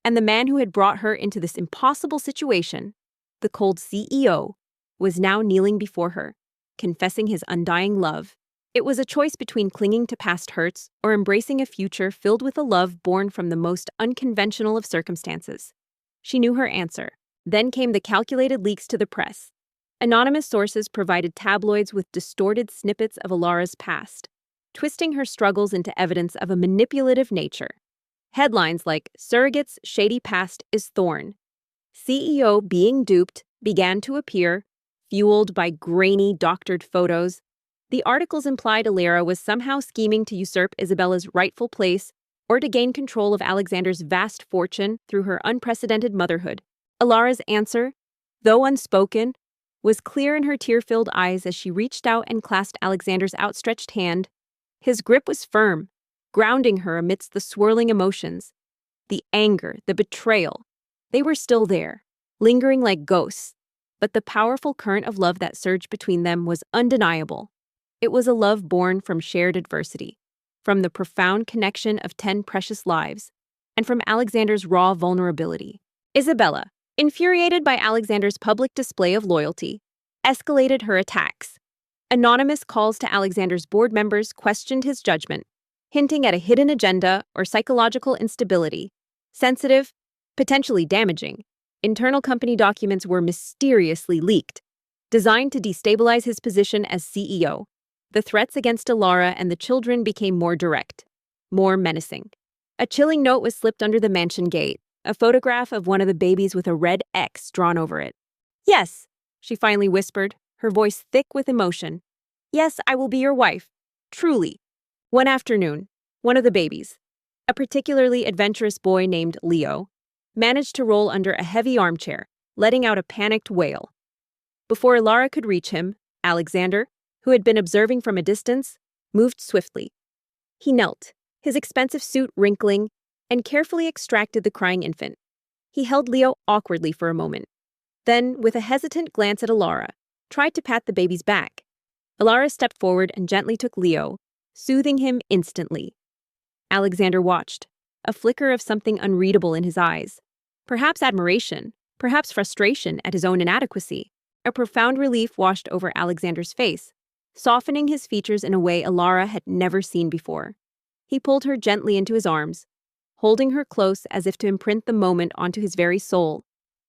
And the man who had brought her into this impossible situation, the cold CEO, was now kneeling before her, confessing his undying love. It was a choice between clinging to past hurts or embracing a future filled with a love born from the most unconventional of circumstances. She knew her answer. Then came the calculated leaks to the press. Anonymous sources provided tabloids with distorted snippets of Alara's past, twisting her struggles into evidence of a manipulative nature. Headlines like "Surrogate's Shady Past is Thorne," "CEO Being Duped" began to appear, fueled by grainy, doctored photos. The articles implied Alara was somehow scheming to usurp Isabella's rightful place or to gain control of Alexander's vast fortune through her unprecedented motherhood? Alara's answer, though unspoken, was clear in her tear-filled eyes as she reached out and clasped Alexander's outstretched hand. His grip was firm, grounding her amidst the swirling emotions. The anger, the betrayal, they were still there, lingering like ghosts, but the powerful current of love that surged between them was undeniable. It was a love born from shared adversity, from the profound connection of 10 precious lives, and from Alexander's raw vulnerability. Isabella, infuriated by Alexander's public display of loyalty, escalated her attacks. Anonymous calls to Alexander's board members questioned his judgment, hinting at a hidden agenda or psychological instability. Sensitive, potentially damaging, internal company documents were mysteriously leaked, designed to destabilize his position as CEO. The threats against Alara and the children became more direct, more menacing. A chilling note was slipped under the mansion gate, a photograph of one of the babies with a red X drawn over it. "Yes," she finally whispered, her voice thick with emotion. "Yes, I will be your wife. Truly." One afternoon, one of the babies, a particularly adventurous boy named Leo, managed to roll under a heavy armchair, letting out a panicked wail. Before Alara could reach him, Alexander, who had been observing from a distance, moved swiftly. He knelt, his expensive suit wrinkling, and carefully extracted the crying infant. He held Leo awkwardly for a moment. Then, with a hesitant glance at Alara, tried to pat the baby's back. Alara stepped forward and gently took Leo, soothing him instantly. Alexander watched, a flicker of something unreadable in his eyes. Perhaps admiration, perhaps frustration at his own inadequacy. A profound relief washed over Alexander's face, softening his features in a way Alara had never seen before. He pulled her gently into his arms, holding her close as if to imprint the moment onto his very soul.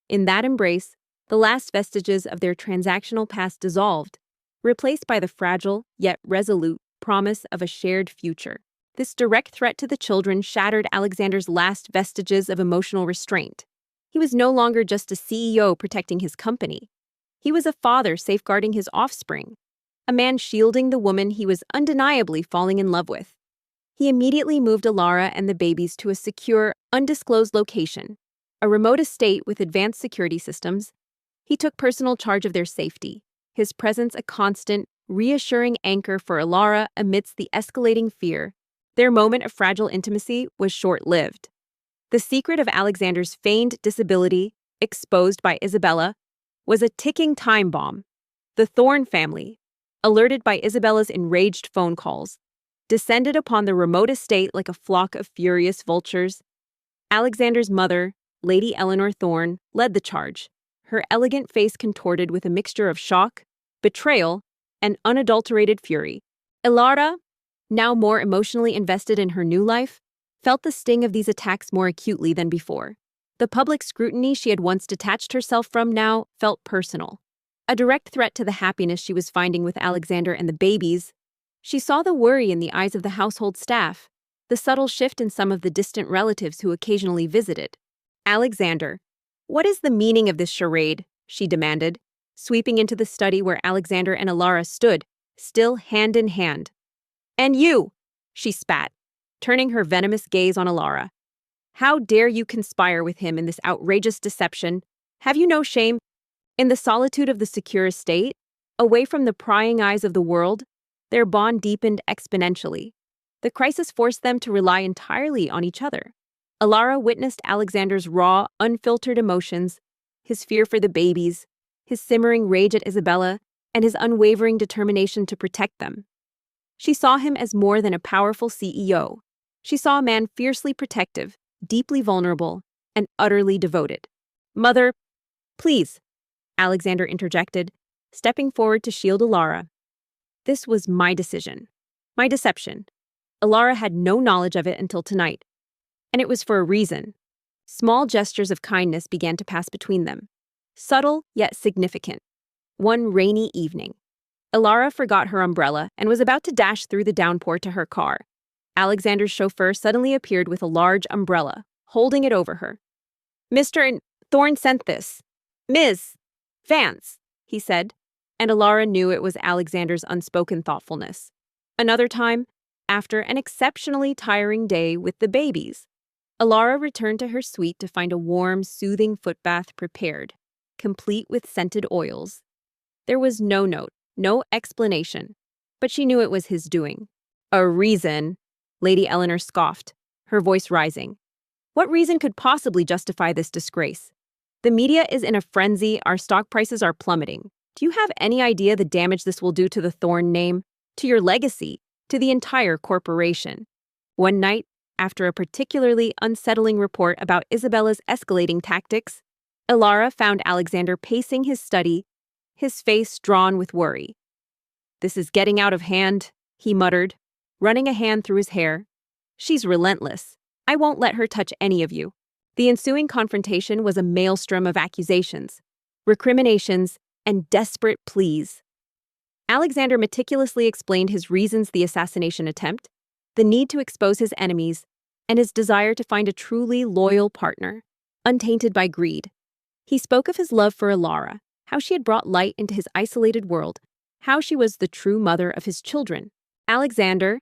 In that embrace, the last vestiges of their transactional past dissolved, replaced by the fragile, yet resolute, promise of a shared future. This direct threat to the children shattered Alexander's last vestiges of emotional restraint. He was no longer just a CEO protecting his company. He was a father safeguarding his offspring, a man shielding the woman he was undeniably falling in love with. He immediately moved Alara and the babies to a secure, undisclosed location, a remote estate with advanced security systems. He took personal charge of their safety, his presence a constant, reassuring anchor for Alara amidst the escalating fear. Their moment of fragile intimacy was short-lived. The secret of Alexander's feigned disability, exposed by Isabella, was a ticking time bomb. The Thorne family, alerted by Isabella's enraged phone calls, descended upon the remote estate like a flock of furious vultures. Alexander's mother, Lady Eleanor Thorne, led the charge, her elegant face contorted with a mixture of shock, betrayal, and unadulterated fury. Alara, now more emotionally invested in her new life, felt the sting of these attacks more acutely than before. The public scrutiny she had once detached herself from now felt personal. A direct threat to the happiness she was finding with Alexander and the babies. She saw the worry in the eyes of the household staff, the subtle shift in some of the distant relatives who occasionally visited. "Alexander, what is the meaning of this charade?" she demanded, sweeping into the study where Alexander and Alara stood, still hand in hand. "And you," she spat, turning her venomous gaze on Alara. "How dare you conspire with him in this outrageous deception? Have you no shame?" In the solitude of the secure estate, away from the prying eyes of the world, their bond deepened exponentially. The crisis forced them to rely entirely on each other. Alara witnessed Alexander's raw, unfiltered emotions, his fear for the babies, his simmering rage at Isabella, and his unwavering determination to protect them. She saw him as more than a powerful CEO. She saw a man fiercely protective, deeply vulnerable, and utterly devoted. "Mother, please," Alexander interjected, stepping forward to shield Alara. "This was my decision. My deception. Alara had no knowledge of it until tonight. And it was for a reason." Small gestures of kindness began to pass between them, subtle yet significant. One rainy evening, Alara forgot her umbrella and was about to dash through the downpour to her car. Alexander's chauffeur suddenly appeared with a large umbrella, holding it over her. "Mr. Thorne sent this. Ms. Vance," he said, and Alara knew it was Alexander's unspoken thoughtfulness. Another time, After an exceptionally tiring day with the babies, Alara returned to her suite to find a warm, soothing foot bath prepared, complete with scented oils. There was no note, no explanation, but she knew it was his doing. A reason? Lady Eleanor scoffed, her voice rising. What reason could possibly justify this disgrace? The media is in a frenzy, our stock prices are plummeting. Do you have any idea the damage this will do to the Thorne name, to your legacy, to the entire corporation? One night, after a particularly unsettling report about Isabella's escalating tactics, Alara found Alexander pacing his study, his face drawn with worry. "This is getting out of hand," he muttered, running a hand through his hair. "She's relentless. I won't let her touch any of you." The ensuing confrontation was a maelstrom of accusations, recriminations, and desperate pleas. Alexander meticulously explained his reasons: the assassination attempt, the need to expose his enemies, and his desire to find a truly loyal partner, untainted by greed. He spoke of his love for Alara, how she had brought light into his isolated world, how she was the true mother of his children. Alexander,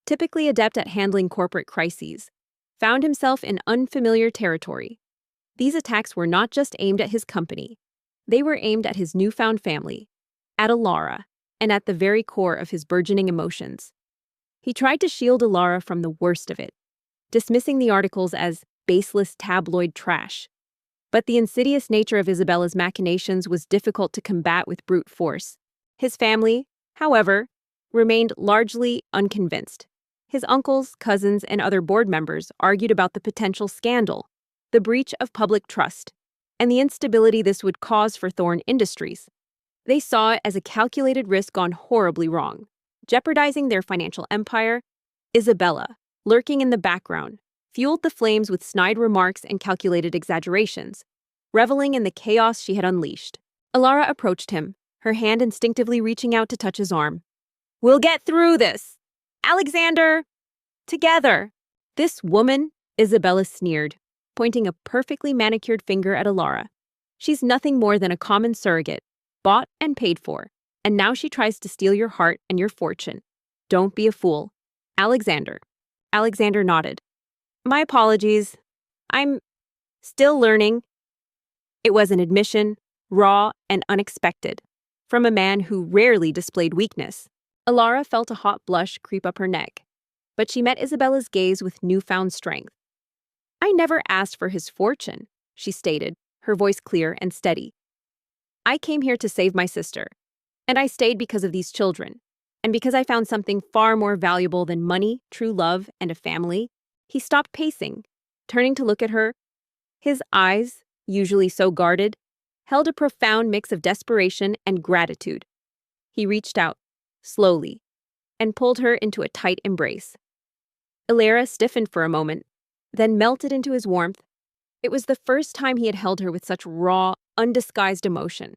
typically adept at handling corporate crises, found himself in unfamiliar territory. These attacks were not just aimed at his company. They were aimed at his newfound family, at Alara, and at the very core of his burgeoning emotions. He tried to shield Alara from the worst of it, dismissing the articles as baseless tabloid trash. But the insidious nature of Isabella's machinations was difficult to combat with brute force. His family, however, remained largely unconvinced. His uncles, cousins, and other board members argued about the potential scandal, the breach of public trust, and the instability this would cause for Thorne Industries. They saw it as a calculated risk gone horribly wrong, jeopardizing their financial empire. Isabella, lurking in the background, fueled the flames with snide remarks and calculated exaggerations, reveling in the chaos she had unleashed. Alara approached him, her hand instinctively reaching out to touch his arm. "We'll get through this, Alexander! Together!" "This woman," Isabella sneered, pointing a perfectly manicured finger at Alara. "She's nothing more than a common surrogate, bought and paid for, and now she tries to steal your heart and your fortune. Don't be a fool, Alexander." Alexander nodded. "My apologies. I'm still learning." It was an admission, raw and unexpected, from a man who rarely displayed weakness. Alara felt a hot blush creep up her neck, but she met Isabella's gaze with newfound strength. "I never asked for his fortune," she stated, her voice clear and steady. "I came here to save my sister, and I stayed because of these children, and because I found something far more valuable than money, true love, and a family." He stopped pacing, turning to look at her. His eyes, usually so guarded, held a profound mix of desperation and gratitude. He reached out, slowly, and pulled her into a tight embrace. Alara stiffened for a moment, then melted into his warmth. It was the first time he had held her with such raw, undisguised emotion.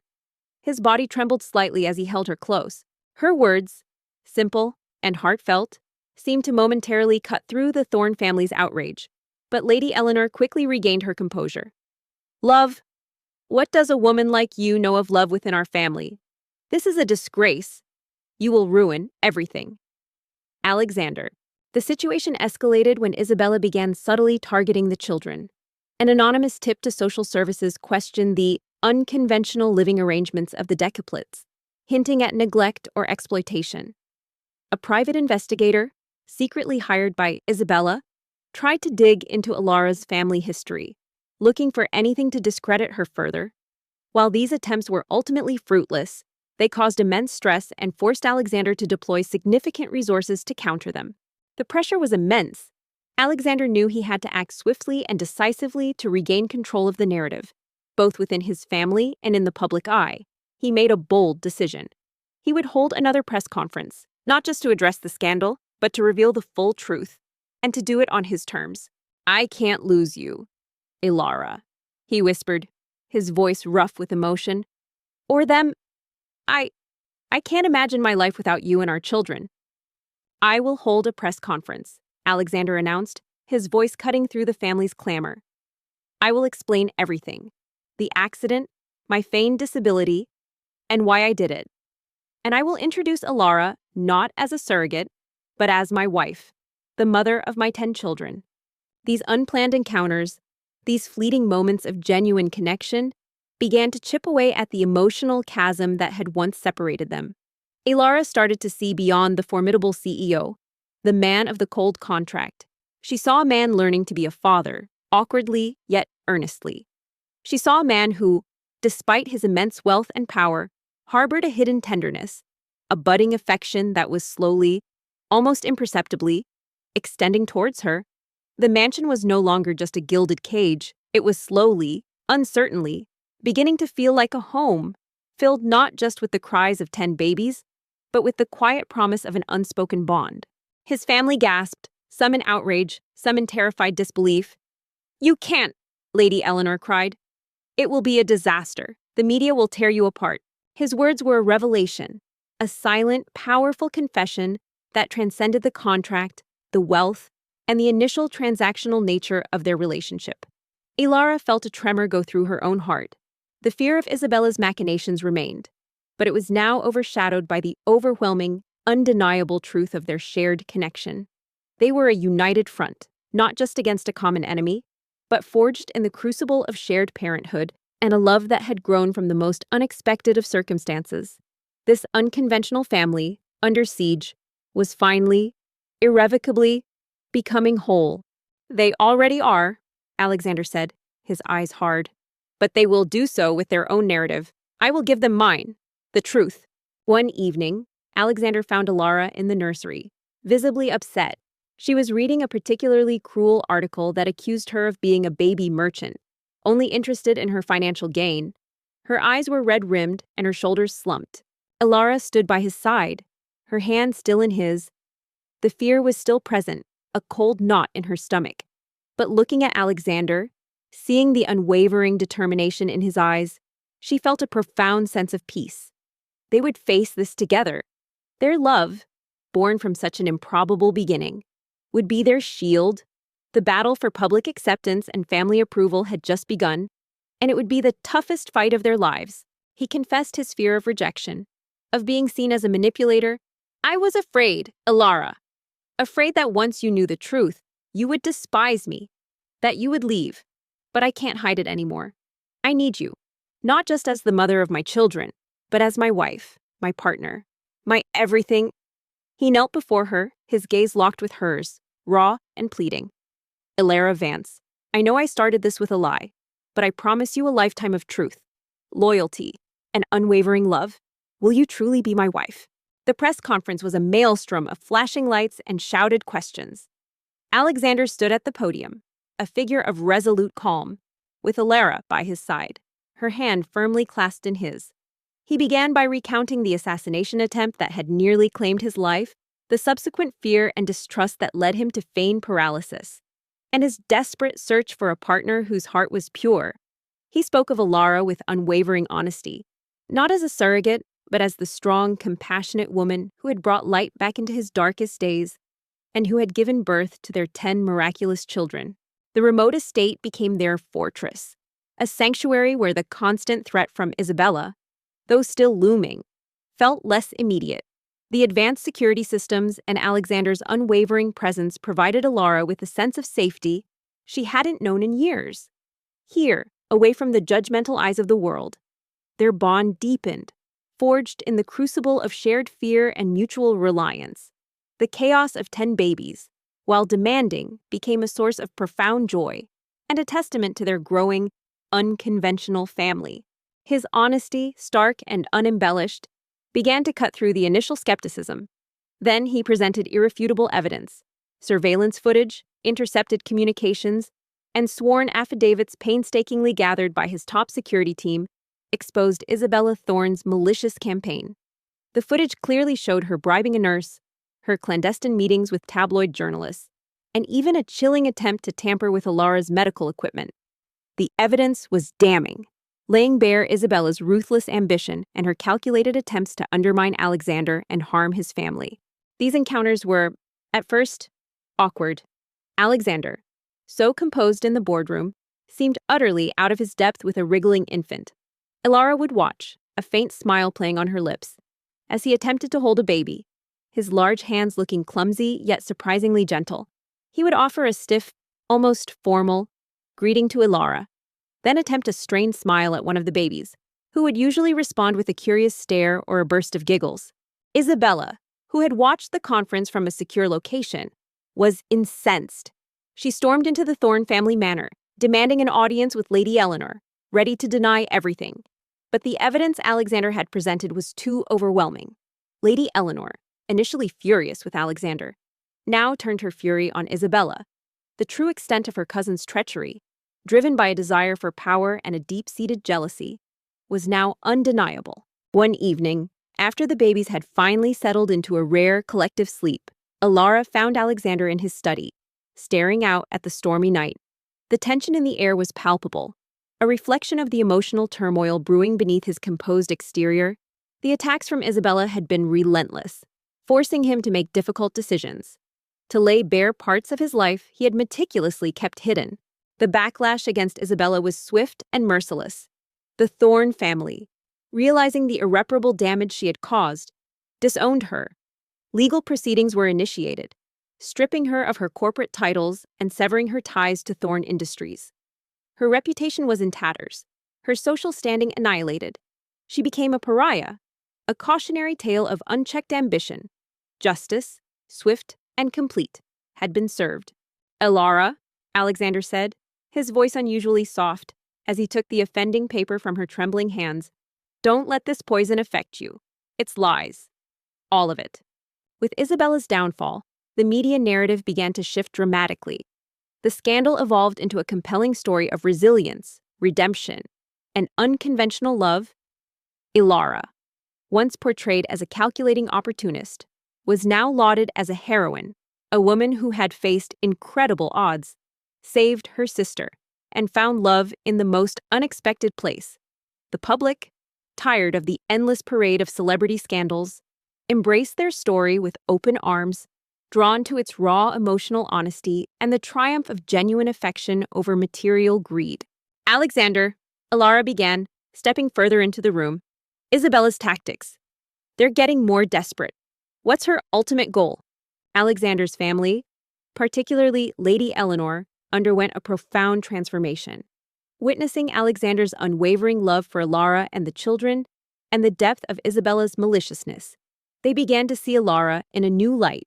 His body trembled slightly as he held her close. Her words, simple and heartfelt, seemed to momentarily cut through the Thorne family's outrage, but Lady Eleanor quickly regained her composure. "Love? What does a woman like you know of love within our family? This is a disgrace. You will ruin everything." Alexander. The situation escalated when Isabella began subtly targeting the children. An anonymous tip to social services questioned the unconventional living arrangements of the decaplets, hinting at neglect or exploitation. A private investigator, secretly hired by Isabella, tried to dig into Alara's family history, looking for anything to discredit her further. While these attempts were ultimately fruitless, they caused immense stress and forced Alexander to deploy significant resources to counter them. The pressure was immense. Alexander knew he had to act swiftly and decisively to regain control of the narrative, both within his family and in the public eye. He made a bold decision. He would hold another press conference, not just to address the scandal, but to reveal the full truth, and to do it on his terms. "I can't lose you, Alara," he whispered, his voice rough with emotion. "Or them. I can't imagine my life without you and our children." "I will hold a press conference," Alexander announced, his voice cutting through the family's clamor. "I will explain everything. The accident, my feigned disability, and why I did it. And I will introduce Alara not as a surrogate, but as my wife, the mother of my 10 children. These unplanned encounters, these fleeting moments of genuine connection, began to chip away at the emotional chasm that had once separated them. Ilara started to see beyond the formidable CEO, the man of the cold contract. She saw a man learning to be a father, awkwardly yet earnestly. She saw a man who, despite his immense wealth and power, harbored a hidden tenderness, a budding affection that was slowly, almost imperceptibly, extending towards her. The mansion was no longer just a gilded cage, it was slowly, uncertainly, beginning to feel like a home, filled not just with the cries of 10 babies, but with the quiet promise of an unspoken bond. His family gasped, some in outrage, some in terrified disbelief. "You can't," Lady Eleanor cried. "It will be a disaster. The media will tear you apart." His words were a revelation, a silent, powerful confession that transcended the contract, the wealth, and the initial transactional nature of their relationship. Ilara felt a tremor go through her own heart. The fear of Isabella's machinations remained, but it was now overshadowed by the overwhelming, undeniable truth of their shared connection. They were a united front, not just against a common enemy, but forged in the crucible of shared parenthood and a love that had grown from the most unexpected of circumstances. This unconventional family, under siege, was finally, irrevocably, becoming whole. "They already are," Alexander said, his eyes hard. "But they will do so with their own narrative. I will give them mine, the truth." One evening, Alexander found Ilara in the nursery, visibly upset. She was reading a particularly cruel article that accused her of being a baby merchant, only interested in her financial gain. Her eyes were red-rimmed and her shoulders slumped. Ilara stood by his side, her hand still in his. The fear was still present, a cold knot in her stomach. But looking at Alexander, seeing the unwavering determination in his eyes, she felt a profound sense of peace. They would face this together. Their love, born from such an improbable beginning, would be their shield. The battle for public acceptance and family approval had just begun, and it would be the toughest fight of their lives. He confessed his fear of rejection, of being seen as a manipulator. "I was afraid, Ilara. Afraid that once you knew the truth, you would despise me, that you would leave. But I can't hide it anymore. I need you, not just as the mother of my children, but as my wife, my partner, my everything." He knelt before her, his gaze locked with hers, raw and pleading. "Ilara Vance, I know I started this with a lie, but I promise you a lifetime of truth, loyalty, and unwavering love. Will you truly be my wife?" The press conference was a maelstrom of flashing lights and shouted questions. Alexander stood at the podium, a figure of resolute calm, with Ilara by his side, her hand firmly clasped in his. He began by recounting the assassination attempt that had nearly claimed his life, the subsequent fear and distrust that led him to feign paralysis, and his desperate search for a partner whose heart was pure. He spoke of Ilara with unwavering honesty, not as a surrogate, but as the strong, compassionate woman who had brought light back into his darkest days and who had given birth to their 10 miraculous children. The remote estate became their fortress, a sanctuary where the constant threat from Isabella, though still looming, felt less immediate. The advanced security systems and Alexander's unwavering presence provided Ilara with a sense of safety she hadn't known in years. Here, away from the judgmental eyes of the world, their bond deepened, forged in the crucible of shared fear and mutual reliance. The chaos of 10 babies, while demanding, became a source of profound joy and a testament to their growing, unconventional family. His honesty, stark and unembellished, began to cut through the initial skepticism. Then he presented irrefutable evidence, surveillance footage, intercepted communications, and sworn affidavits painstakingly gathered by his top security team exposed Isabella Thorne's malicious campaign. The footage clearly showed her bribing a nurse, her clandestine meetings with tabloid journalists, and even a chilling attempt to tamper with Ilara's medical equipment. The evidence was damning, laying bare Isabella's ruthless ambition and her calculated attempts to undermine Alexander and harm his family. These encounters were, at first, awkward. Alexander, so composed in the boardroom, seemed utterly out of his depth with a wriggling infant. Ilara would watch, a faint smile playing on her lips, as he attempted to hold a baby, his large hands looking clumsy yet surprisingly gentle. He would offer a stiff, almost formal, greeting to Ilara, then attempt a strained smile at one of the babies, who would usually respond with a curious stare or a burst of giggles. Isabella, who had watched the conference from a secure location, was incensed. She stormed into the Thorne family manor, demanding an audience with Lady Eleanor, ready to deny everything. But the evidence Alexander had presented was too overwhelming. Lady Eleanor, initially furious with Alexander, now turned her fury on Isabella. The true extent of her cousin's treachery, driven by a desire for power and a deep-seated jealousy, was now undeniable. One evening, after the babies had finally settled into a rare collective sleep, Ilara found Alexander in his study, staring out at the stormy night. The tension in the air was palpable, a reflection of the emotional turmoil brewing beneath his composed exterior. The attacks from Isabella had been relentless, forcing him to make difficult decisions, to lay bare parts of his life he had meticulously kept hidden. The backlash against Isabella was swift and merciless. The Thorne family, realizing the irreparable damage she had caused, disowned her. Legal proceedings were initiated, stripping her of her corporate titles and severing her ties to Thorne Industries. Her reputation was in tatters, her social standing annihilated. She became a pariah, a cautionary tale of unchecked ambition. Justice, swift and complete, had been served. "Ilara," Alexander said, his voice unusually soft, as he took the offending paper from her trembling hands, "don't let this poison affect you. It's lies. All of it." With Isabella's downfall, the media narrative began to shift dramatically. The scandal evolved into a compelling story of resilience, redemption, and unconventional love. Ilara, once portrayed as a calculating opportunist, was now lauded as a heroine, a woman who had faced incredible odds, saved her sister, and found love in the most unexpected place. The public, tired of the endless parade of celebrity scandals, embraced their story with open arms, drawn to its raw emotional honesty and the triumph of genuine affection over material greed. "Alexander," Ilara began, stepping further into the room, "Isabella's tactics. They're getting more desperate. What's her ultimate goal?" Alexander's family, particularly Lady Eleanor, underwent a profound transformation. Witnessing Alexander's unwavering love for Ilara and the children, and the depth of Isabella's maliciousness, they began to see Ilara in a new light.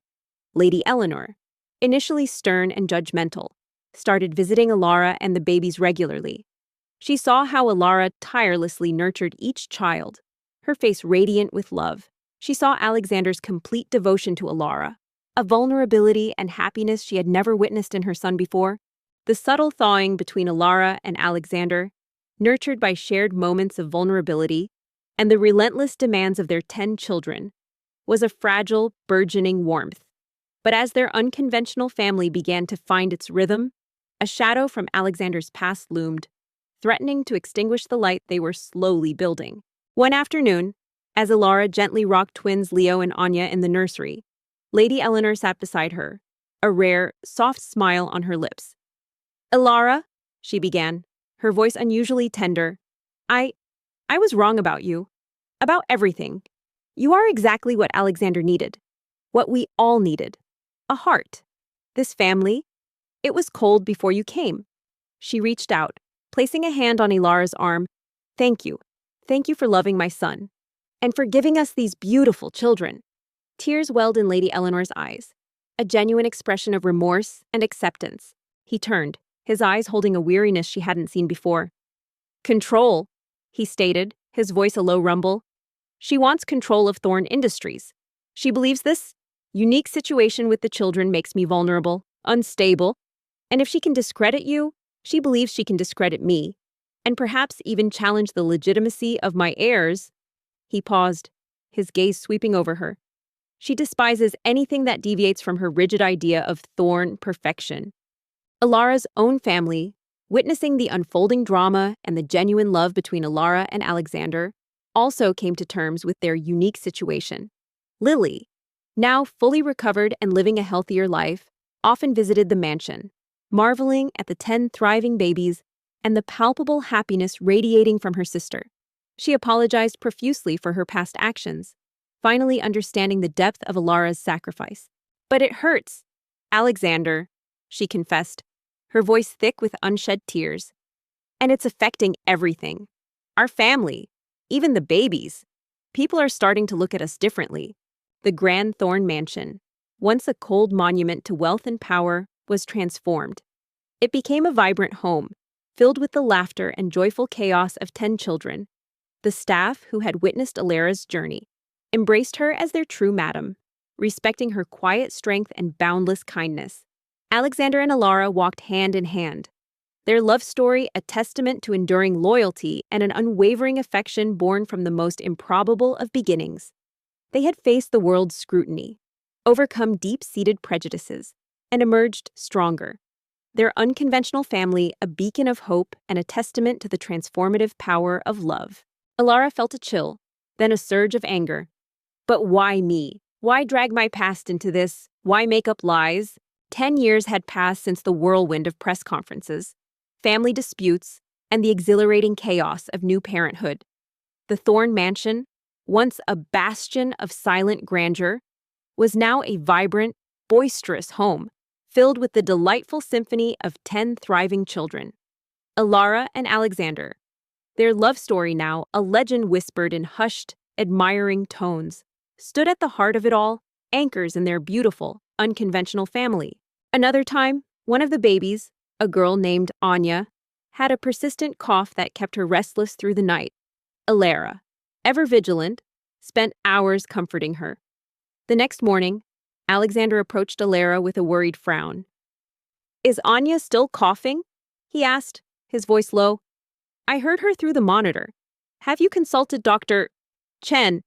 Lady Eleanor, initially stern and judgmental, started visiting Ilara and the babies regularly. She saw how Ilara tirelessly nurtured each child, her face radiant with love. She saw Alexander's complete devotion to Ilara, a vulnerability and happiness she had never witnessed in her son before. The subtle thawing between Ilara and Alexander, nurtured by shared moments of vulnerability, and the relentless demands of their 10 children, was a fragile, burgeoning warmth. But as their unconventional family began to find its rhythm, a shadow from Alexander's past loomed, threatening to extinguish the light they were slowly building. One afternoon, as Ilara gently rocked twins Leo and Anya in the nursery, Lady Eleanor sat beside her, a rare, soft smile on her lips. "Ilara," she began, her voice unusually tender, I was wrong about you. About everything. You are exactly what Alexander needed. What we all needed. A heart. This family, it was cold before you came." She reached out, placing a hand on Ilara's arm. "Thank you. Thank you for loving my son. And for giving us these beautiful children." Tears welled in Lady Eleanor's eyes, a genuine expression of remorse and acceptance. He turned, his eyes holding a weariness she hadn't seen before. "Control," he stated, his voice a low rumble. "She wants control of Thorne Industries. She believes this unique situation with the children makes me vulnerable, unstable, and if she can discredit you, she believes she can discredit me, and perhaps even challenge the legitimacy of my heirs." He paused, his gaze sweeping over her. "She despises anything that deviates from her rigid idea of Thorne perfection." Ilara's own family, witnessing the unfolding drama and the genuine love between Ilara and Alexander, also came to terms with their unique situation. Lily, now fully recovered and living a healthier life, often visited the mansion, marveling at the 10 thriving babies and the palpable happiness radiating from her sister. She apologized profusely for her past actions, finally understanding the depth of Alara's sacrifice. But it hurts. Alexander, she confessed, her voice thick with unshed tears. And it's affecting everything. Our family, even the babies. People are starting to look at us differently. The Grand Thorn Mansion, once a cold monument to wealth and power, was transformed. It became a vibrant home, filled with the laughter and joyful chaos of 10 children. The staff, who had witnessed Alara's journey, embraced her as their true madam, respecting her quiet strength and boundless kindness. Alexander and Alara walked hand in hand, their love story a testament to enduring loyalty and an unwavering affection born from the most improbable of beginnings. They had faced the world's scrutiny, overcome deep-seated prejudices, and emerged stronger. Their unconventional family a beacon of hope and a testament to the transformative power of love. Alara felt a chill, then a surge of anger. But why me? Why drag my past into this? Why make up lies? 10 years had passed since the whirlwind of press conferences, family disputes, and the exhilarating chaos of new parenthood. The Thorn Mansion, once a bastion of silent grandeur, was now a vibrant, boisterous home, filled with the delightful symphony of 10 thriving children. Alara and Alexander, their love story now a legend whispered in hushed, admiring tones, stood at the heart of it all, anchors in their beautiful, unconventional family. Another time, one of the babies, a girl named Anya, had a persistent cough that kept her restless through the night. Alara, ever vigilant, spent hours comforting her. The next morning, Alexander approached Alara with a worried frown. "Is Anya still coughing?" he asked, his voice low. "I heard her through the monitor. Have you consulted Dr. Chen?"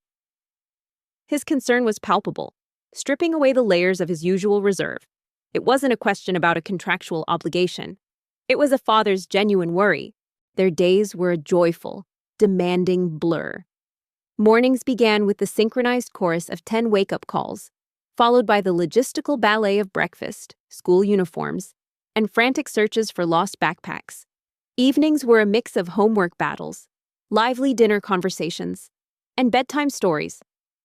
His concern was palpable, stripping away the layers of his usual reserve. It wasn't a question about a contractual obligation. It was a father's genuine worry. Their days were a joyful, demanding blur. Mornings began with the synchronized chorus of 10 wake-up calls, followed by the logistical ballet of breakfast, school uniforms, and frantic searches for lost backpacks. Evenings were a mix of homework battles, lively dinner conversations, and bedtime stories,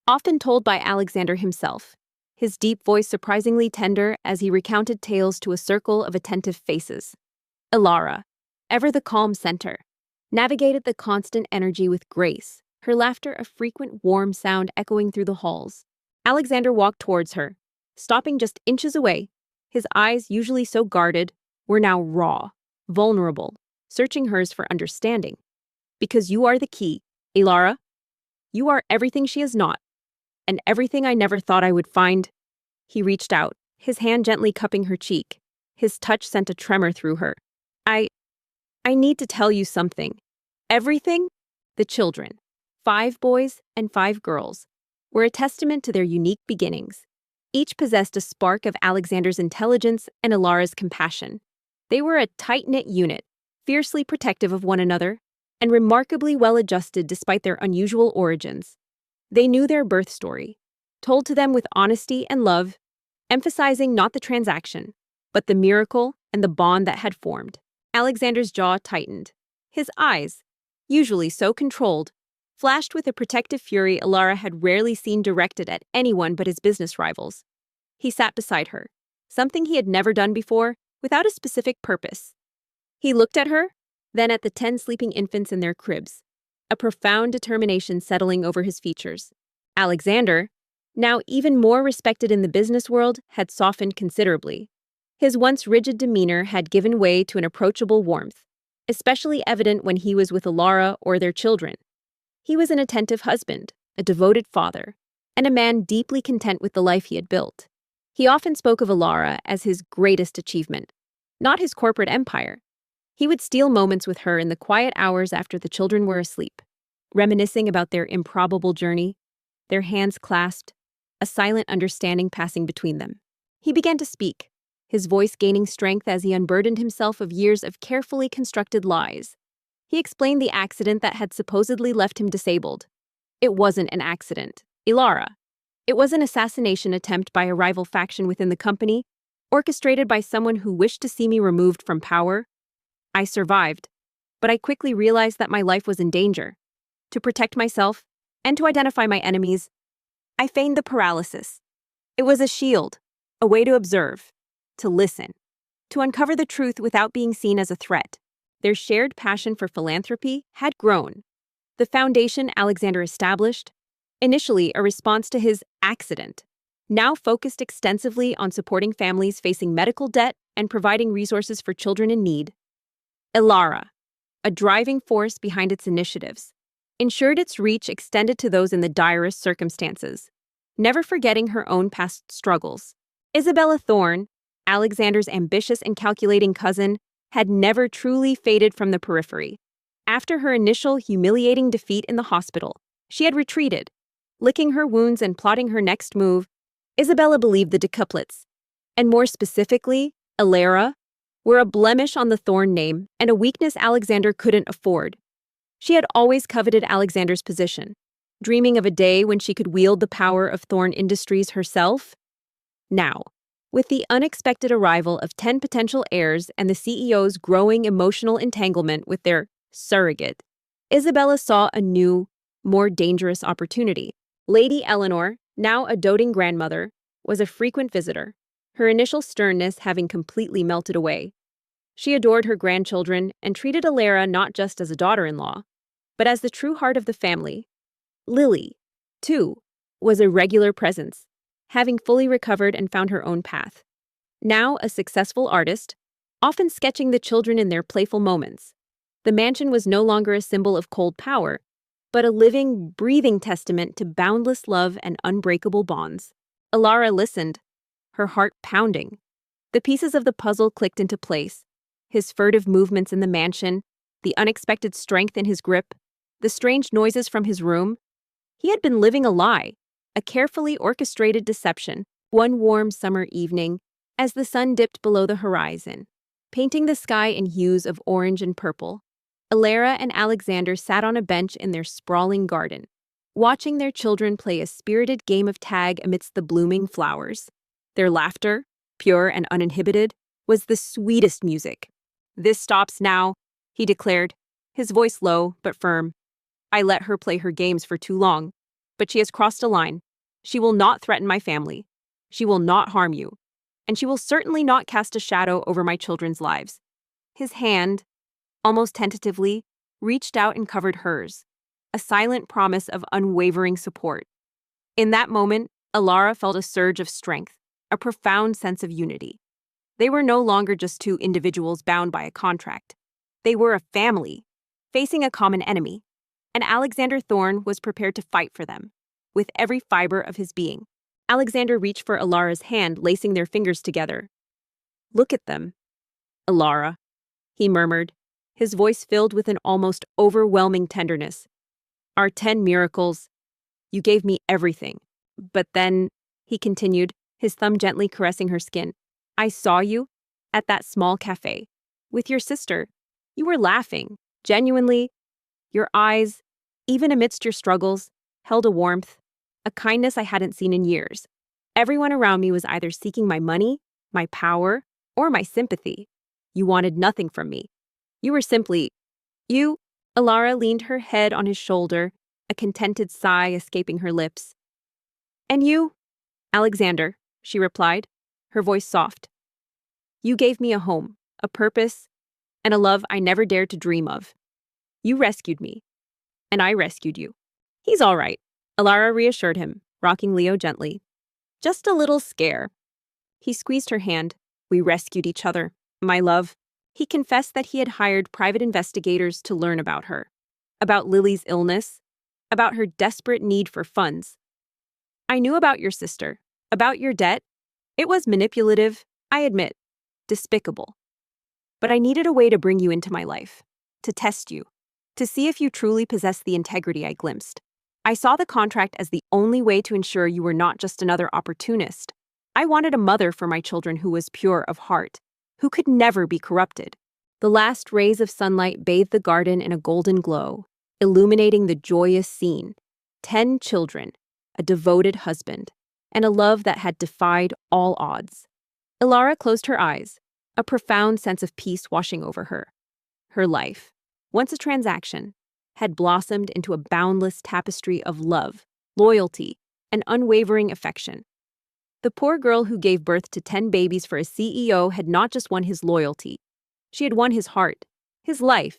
often told by Alexander himself, his deep voice surprisingly tender as he recounted tales to a circle of attentive faces. Alara, ever the calm center, navigated the constant energy with grace, her laughter a frequent warm sound echoing through the halls. Alexander walked towards her, stopping just inches away. His eyes, usually so guarded, were now raw, vulnerable, searching hers for understanding. "Because you are the key, Alara. You are everything she is not, and everything I never thought I would find." He reached out, his hand gently cupping her cheek. His touch sent a tremor through her. I need to tell you something. Everything?" The children, 5 boys and 5 girls, were a testament to their unique beginnings. Each possessed a spark of Alexander's intelligence and Alara's compassion. They were a tight-knit unit, fiercely protective of one another, and remarkably well-adjusted despite their unusual origins. They knew their birth story, told to them with honesty and love, emphasizing not the transaction, but the miracle and the bond that had formed. Alexander's jaw tightened. His eyes, usually so controlled, flashed with a protective fury Alara had rarely seen directed at anyone but his business rivals. He sat beside her, something he had never done before, without a specific purpose. He looked at her, then at the 10 sleeping infants in their cribs, a profound determination settling over his features. Alexander, now even more respected in the business world, had softened considerably. His once rigid demeanor had given way to an approachable warmth, especially evident when he was with Alara or their children. He was an attentive husband, a devoted father, and a man deeply content with the life he had built. He often spoke of Alara as his greatest achievement, not his corporate empire. He would steal moments with her in the quiet hours after the children were asleep, reminiscing about their improbable journey, their hands clasped, a silent understanding passing between them. He began to speak, his voice gaining strength as he unburdened himself of years of carefully constructed lies. He explained the accident that had supposedly left him disabled. It wasn't an accident, Alara. It was an assassination attempt by a rival faction within the company, orchestrated by someone who wished to see me removed from power. I survived, but I quickly realized that my life was in danger. To protect myself, and to identify my enemies, I feigned the paralysis. It was a shield, a way to observe, to listen, to uncover the truth without being seen as a threat. Their shared passion for philanthropy had grown. The foundation Alexander established, initially a response to his accident, now focused extensively on supporting families facing medical debt and providing resources for children in need. Ilara, a driving force behind its initiatives, ensured its reach extended to those in the direst circumstances, never forgetting her own past struggles. Isabella Thorne, Alexander's ambitious and calculating cousin, had never truly faded from the periphery. After her initial humiliating defeat in the hospital, she had retreated, licking her wounds and plotting her next move. Isabella believed the decuplets, and more specifically, Ilara, were a blemish on the Thorne name and a weakness Alexander couldn't afford. She had always coveted Alexander's position, dreaming of a day when she could wield the power of Thorne Industries herself. Now, with the unexpected arrival of 10 potential heirs and the CEO's growing emotional entanglement with their surrogate, Isabella saw a new, more dangerous opportunity. Lady Eleanor, now a doting grandmother, was a frequent visitor, her initial sternness having completely melted away. She adored her grandchildren and treated Ilara not just as a daughter-in-law, but as the true heart of the family. Lily, too, was a regular presence, having fully recovered and found her own path. Now a successful artist, often sketching the children in their playful moments, the mansion was no longer a symbol of cold power, but a living, breathing testament to boundless love and unbreakable bonds. Ilara listened, her heart pounding. The pieces of the puzzle clicked into place. His furtive movements in the mansion, the unexpected strength in his grip, the strange noises from his room. He had been living a lie, a carefully orchestrated deception. One warm summer evening, as the sun dipped below the horizon, painting the sky in hues of orange and purple, Ilara and Alexander sat on a bench in their sprawling garden, watching their children play a spirited game of tag amidst the blooming flowers. Their laughter, pure and uninhibited, was the sweetest music. "This stops now," he declared, his voice low but firm. "I let her play her games for too long, but she has crossed a line. She will not threaten my family. She will not harm you. And she will certainly not cast a shadow over my children's lives." His hand, almost tentatively, reached out and covered hers, a silent promise of unwavering support. In that moment, Ilara felt a surge of strength, a profound sense of unity. They were no longer just two individuals bound by a contract. They were a family, facing a common enemy, and Alexander Thorne was prepared to fight for them, with every fiber of his being. Alexander reached for Ilara's hand, lacing their fingers together. "Look at them, Ilara," he murmured, his voice filled with an almost overwhelming tenderness. "Our 10 miracles. You gave me everything. But then," he continued, his thumb gently caressing her skin, "I saw you at that small cafe with your sister. You were laughing, genuinely. Your eyes, even amidst your struggles, held a warmth, a kindness I hadn't seen in years. Everyone around me was either seeking my money, my power, or my sympathy. You wanted nothing from me. You were simply you." Ilara leaned her head on his shoulder, a contented sigh escaping her lips. "And you, Alexander," she replied, her voice soft. "You gave me a home, a purpose, and a love I never dared to dream of. You rescued me, and I rescued you." "He's all right," Ilara reassured him, rocking Leo gently. "Just a little scare." He squeezed her hand. "We rescued each other, my love." He confessed that he had hired private investigators to learn about her, about Lily's illness, about her desperate need for funds. "I knew about your sister, about your debt. It was manipulative, I admit, despicable. But I needed a way to bring you into my life, to test you, to see if you truly possessed the integrity I glimpsed. I saw the contract as the only way to ensure you were not just another opportunist. I wanted a mother for my children who was pure of heart, who could never be corrupted." The last rays of sunlight bathed the garden in a golden glow, illuminating the joyous scene. 10 children, a devoted husband, and a love that had defied all odds. Ilara closed her eyes, a profound sense of peace washing over her. Her life, once a transaction, had blossomed into a boundless tapestry of love, loyalty, and unwavering affection. The poor girl who gave birth to 10 babies for a CEO had not just won his loyalty. She had won his heart, his life,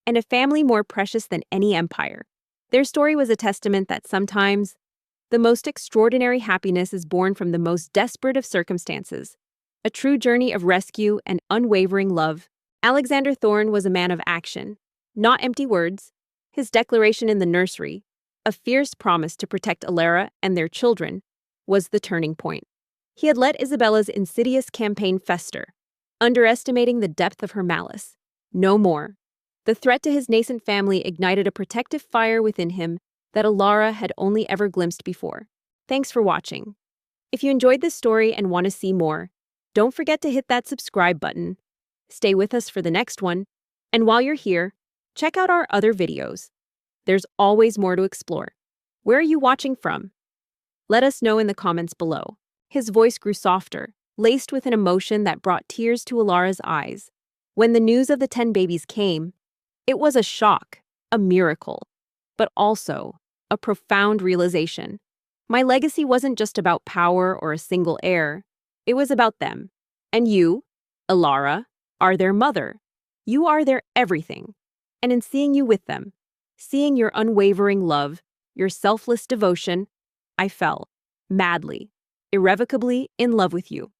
and a family more precious than any empire. Their story was a testament that sometimes the most extraordinary happiness is born from the most desperate of circumstances. A true journey of rescue and unwavering love. Alexander Thorne was a man of action, not empty words. His declaration in the nursery, a fierce promise to protect Alara and their children, was the turning point. He had let Isabella's insidious campaign fester, underestimating the depth of her malice. No more. The threat to his nascent family ignited a protective fire within him that Alara had only ever glimpsed before. Thanks for watching. If you enjoyed this story and want to see more, don't forget to hit that subscribe button. Stay with us for the next one, and while you're here, check out our other videos. There's always more to explore. Where are you watching from? Let us know in the comments below. His voice grew softer, laced with an emotion that brought tears to Alara's eyes. When the news of the 10 babies came, it was a shock, a miracle, but also a profound realization. My legacy wasn't just about power or a single heir. It was about them. And you, Alara, are their mother. You are their everything. And in seeing you with them, seeing your unwavering love, your selfless devotion, I fell, madly, irrevocably in love with you.